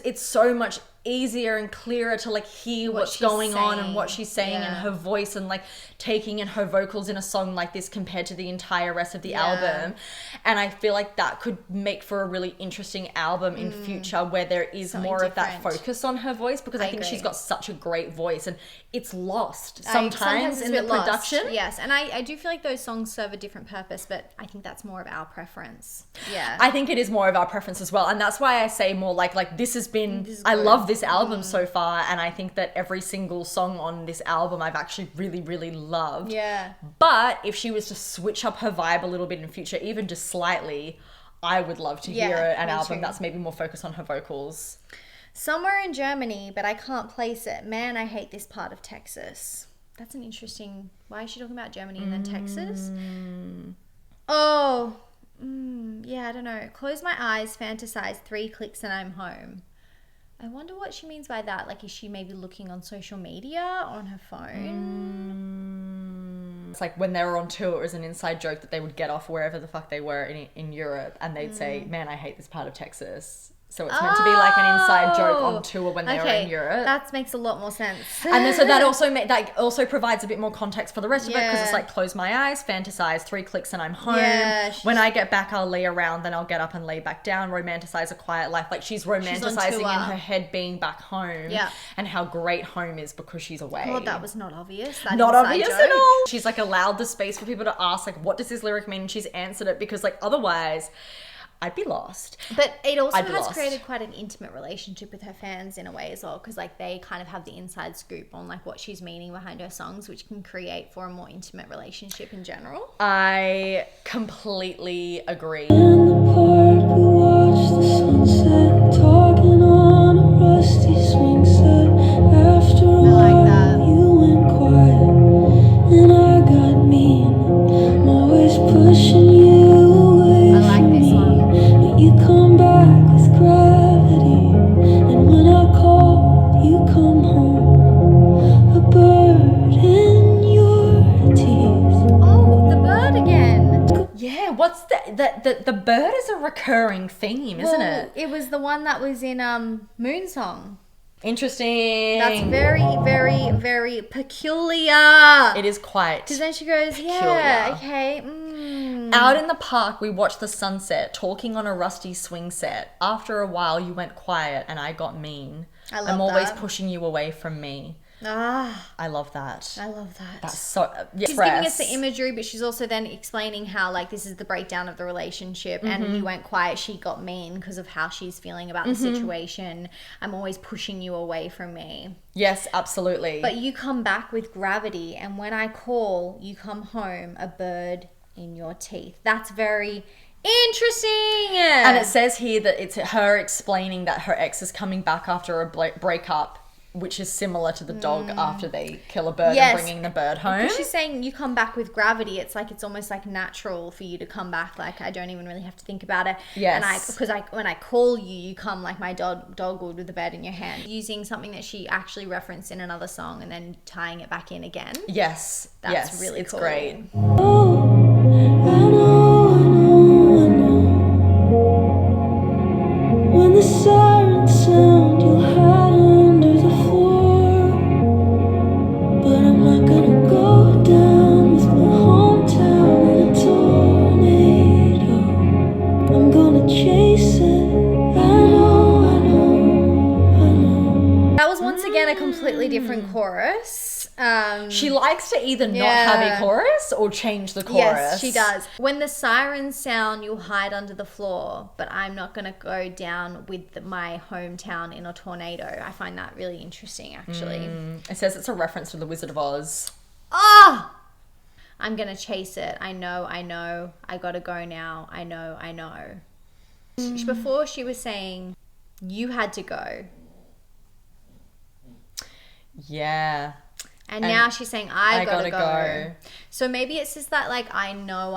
it's so much easier and clearer to like hear What what's she's going on and saying. what she's saying and Yeah. her voice and like taking in her vocals in a song like this compared to the entire rest of the Yeah. album. And I feel like that could make for a really interesting album in future where there is Something more of that different. focus on her voice, because I think agree. she's got such a great voice and it's lost Sometimes sometimes it's in a the bit lost. production. Yes, and I do feel like those songs serve a different purpose, but I think that's more of our preference. Yeah. I think it is more of our preference as well, and that's why I say more like this has been. This is I good. love this album so far, and I think that every single song on this album I've actually really, really loved. Yeah. But if she was to switch up her vibe a little bit in future, even just slightly, I would love to hear Yeah, an me album too. that's maybe more focused on her vocals. Somewhere in Germany, but I can't place it. Man, I hate this part of Texas. That's an interesting... Why is she talking about Germany and then Texas? Oh, yeah, I don't know. Close my eyes, fantasize, 3 clicks and I'm home. I wonder what she means by that. Like, is she maybe looking on social media on her phone? It's like when they were on tour, it was an inside joke that they would get off wherever the fuck they were in Europe, and they'd say, "Man, I hate this part of Texas." So it's meant to be like an inside joke on tour when they were in Europe. That makes a lot more sense. And then so that also provides a bit more context for the rest of it, because it's Yeah. like close my eyes, fantasize, 3 clicks and I'm home. Yeah, When I get back, I'll lay around, then I'll get up and lay back down. Romanticize a quiet life. Like she's romanticizing tour. in her head being back home, Yeah. and how great home is because she's away. Well, that was not obvious. That Not inside obvious joke. at all. She's like allowed the space for people to ask like, what does this lyric mean? And she's answered it, because like otherwise I'd be lost. But it also I'd be has lost. created quite an intimate relationship with her fans in a way as well, because like they kind of have the inside scoop on like what she's meaning behind her songs, which can create for a more intimate relationship in general. I completely agree. In the park, we watched the sunset, talking on a rusty swing set. After a like while, that. you went quiet, and I got mean. I'm always pushing you away I like from this me, one. but you come back with gravity. And when I call, you come home, a bird in your teeth. Oh, the bird again. Yeah, what's the bird is a recurring theme, isn't Well, it? it was the one that was in Moon Song. Interesting. That's very, very, very peculiar. It is quite. Because then she goes, yeah, Peculiar. okay. Out in the park, we watched the sunset, talking on a rusty swing set. After a while, you went quiet and I got mean. I love I'm always that. pushing you away from me. Ah, I love that. I love that. That's so. She's giving us the imagery, but she's also then explaining how like this is the breakdown of the relationship, and you went quiet, she got mean because of how she's feeling about the situation. I'm always pushing you away from me, Yes, absolutely. but you come back with gravity, and when I call, you come home, a bird in your teeth. That's very interesting. And it says here that it's her explaining that her ex is coming back after a breakup, which is similar to the dog after they kill a bird Yes. and bringing the bird home. Because she's saying you come back with gravity. It's like it's almost like natural for you to come back. Like I don't even really have to think about it. Yes. And when I call you, you come like my dog would with the bird in your hand. Using something that she actually referenced in another song and then tying it back in again. Yes, That's yes, really it's cool. great. Oh, I know. When the sirens sound, you'll hide under the floor. But I'm not gonna go down with my hometown in a tornado. I'm gonna chase it. I know. That was once again a completely different chorus. She likes to either not Yeah. have a chorus or change the chorus. Yes, she does. When the sirens sound, you'll hide under the floor, but I'm not going to go down with my hometown in a tornado. I find that really interesting, actually. It says it's a reference to the Wizard of Oz. Ah! I'm going to chase it. I know. I got to go now. I know. Before she was saying, you had to go. Yeah. And now she's saying, I gotta go. go. So maybe it's just that, like, I know.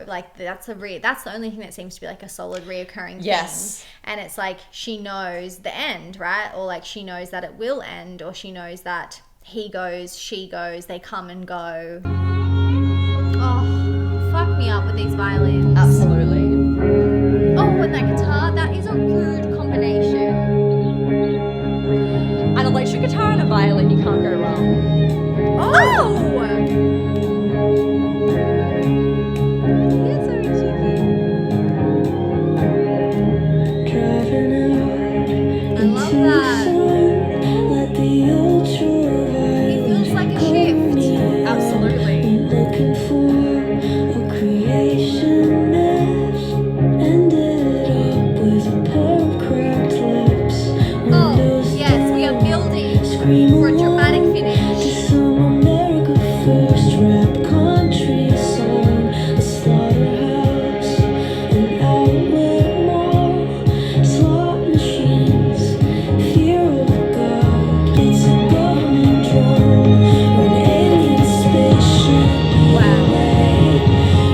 Like, that's the only thing that seems to be, like, a solid reoccurring Yes. thing. And it's like, she knows the end, right? Or, like, she knows that it will end. Or she knows that he goes, she goes, they come and go. Oh, fuck me up with these violins. Absolutely. Oh, and that guitar, that is a rude combination. acoustic guitar and a violin, you can't go wrong. Oh! It's so cheeky. Driving out I love that. let the ultra It feels like a shift. Absolutely. looking for a creation mess. Ended up with a pair of cracked lips. Oh, Windows yes, we are down, building scream for a dramatic along finish. to some America First rap country song. A slaughterhouse, an outlet mall, slot machines, fear of God. It's a government drone or an alien spaceship. Wow.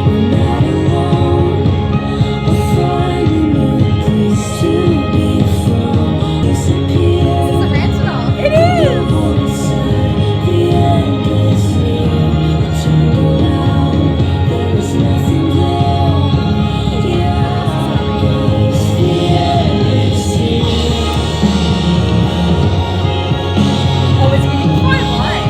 We're not alone. I'll find a new place to be from. Disappear. This is a dance off. It is! The end is near. I turned around. There was nothing there. Yeah, I guess the end is here. Oh, it's giving fine line.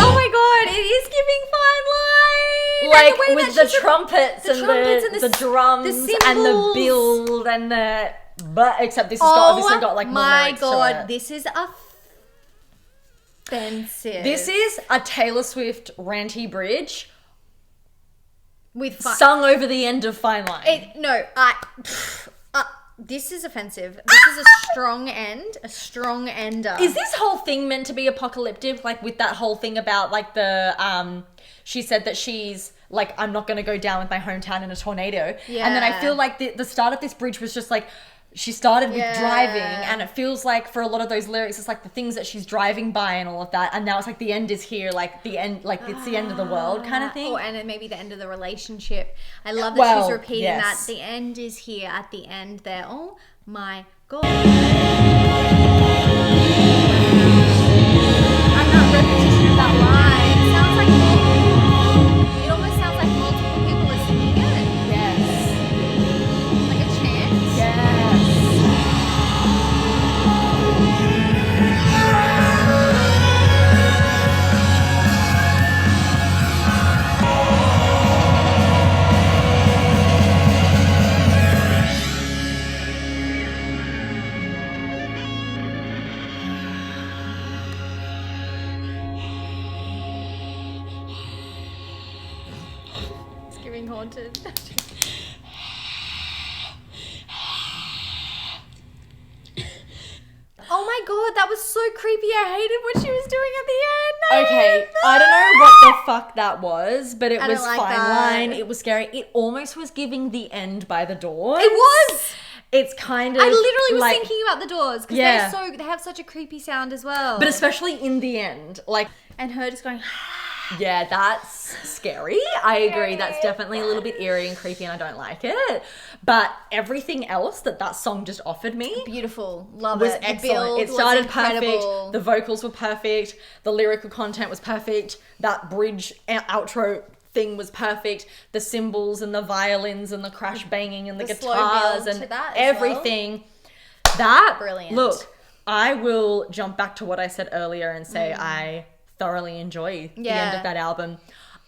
Oh my god, it is giving fine line. Like And the way with that the she's trumpets the and trumpets and the the drums and the cymbals. build and the but except this has got, obviously got like more my lyrics to god, it. this is offensive. This is a Taylor Swift ranty bridge with sung over the end of Fine Line. this is offensive. This is a strong end, a strong ender. Is this whole thing meant to be apocalyptic? Like with that whole thing about like the she said that she's like, I'm not gonna go down with my hometown in a tornado. Yeah. And then I feel like the start of this bridge was just like she started with Yeah. driving, and it feels like for a lot of those lyrics it's like the things that she's driving by and all of that, and now it's like the end is here, like the end, like it's the end of the world kind of thing. Oh, and it may be the end of the relationship. I love that Well, she's repeating yes. that. The end is here at the end there. Oh my god. And that repetition of that line. It sounds like it almost sounds like multiple people are singing it. Yes. Like a chant. Yes. It's giving haunted. Oh my god, that was so creepy. I hated what she was doing at the end. Okay, hated I don't that. know what the fuck that was, but it I was don't like Fine that. Line. It was scary. It almost was giving The End by the Doors. It was. It's kind of I literally was like, thinking about the Doors because Yeah. they have such a creepy sound as well. but especially in the end, like, and her just going. yeah, that's scary. I agree. That's definitely a little bit eerie and creepy, and I don't like it. But everything else that song just offered me Beautiful, love was it. The excellent. build It was started incredible. perfect. The vocals were perfect. The lyrical content was perfect. That bridge outro thing was perfect. The cymbals and the violins and the crash banging and the The slow guitars build to and that as everything. That Brilliant. Look, I will jump back to what I said earlier and say I thoroughly enjoy the end Yeah. of that album.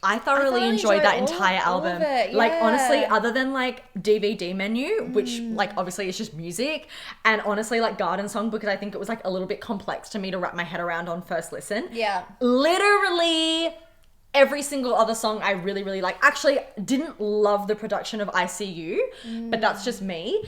I thoroughly thoroughly enjoyed that enjoyed entire all of album. it, Like, honestly, yeah. other than like DVD menu, which like obviously is just music, and honestly like Garden Song, because I think it was like a little bit complex to me to wrap my head around on first listen. Yeah. Literally every single other song I really, really like. Actually, didn't love the production of I See You, but that's just me.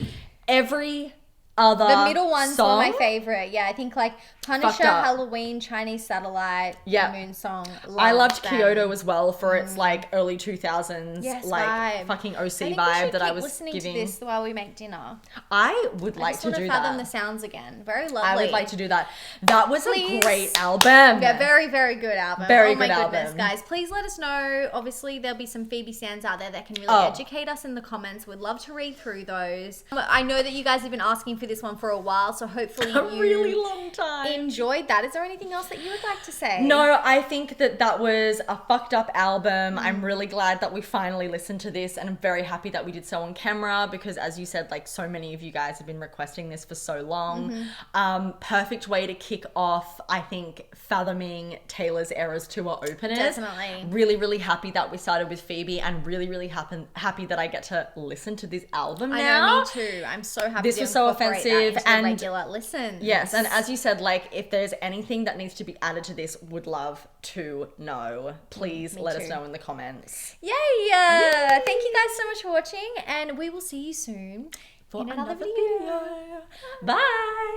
Every other The middle one's song, one of my favorite. Yeah, I think like Punisher, Fucked up. Halloween, Chinese Satellite, Yeah. Moon Song. I loved them. Kyoto as well for its like early 2000s Yes, like vibe. fucking OC I think we vibe should that I keep was listening giving. to this while we make dinner. I would I like just to want do to fathom that. the sounds again. Very lovely. I would like to do that. That was Please. a great album. Yeah, very, very good album. Very oh my good goodness, album. guys. Please let us know. Obviously, there'll be some Phoebe stands out there that can really Oh. educate us in the comments. We'd love to read through those. I know that you guys have been asking for this one for a while, so hopefully a you really long time. enjoyed that. Is there anything else that you would like to say? No, I think that was a fucked up album. I'm really glad that we finally listened to this, and I'm very happy that we did so on camera because, as you said, like so many of you guys have been requesting this for so long. Perfect way to kick off, I think, fathoming Taylor's Eras Tour openers. Definitely. Really, really happy that we started with Phoebe, and really, really happy that I get to listen to this album I now. know, me too. I'm so happy This to was so incorporate that offensive, into and the regular listen. yes, and as you said, like if there's anything that needs to be added to this, would love to know. Please let us too. know in the comments. Yay! Thank you guys so much for watching, and we will see you soon For in another video. Bye.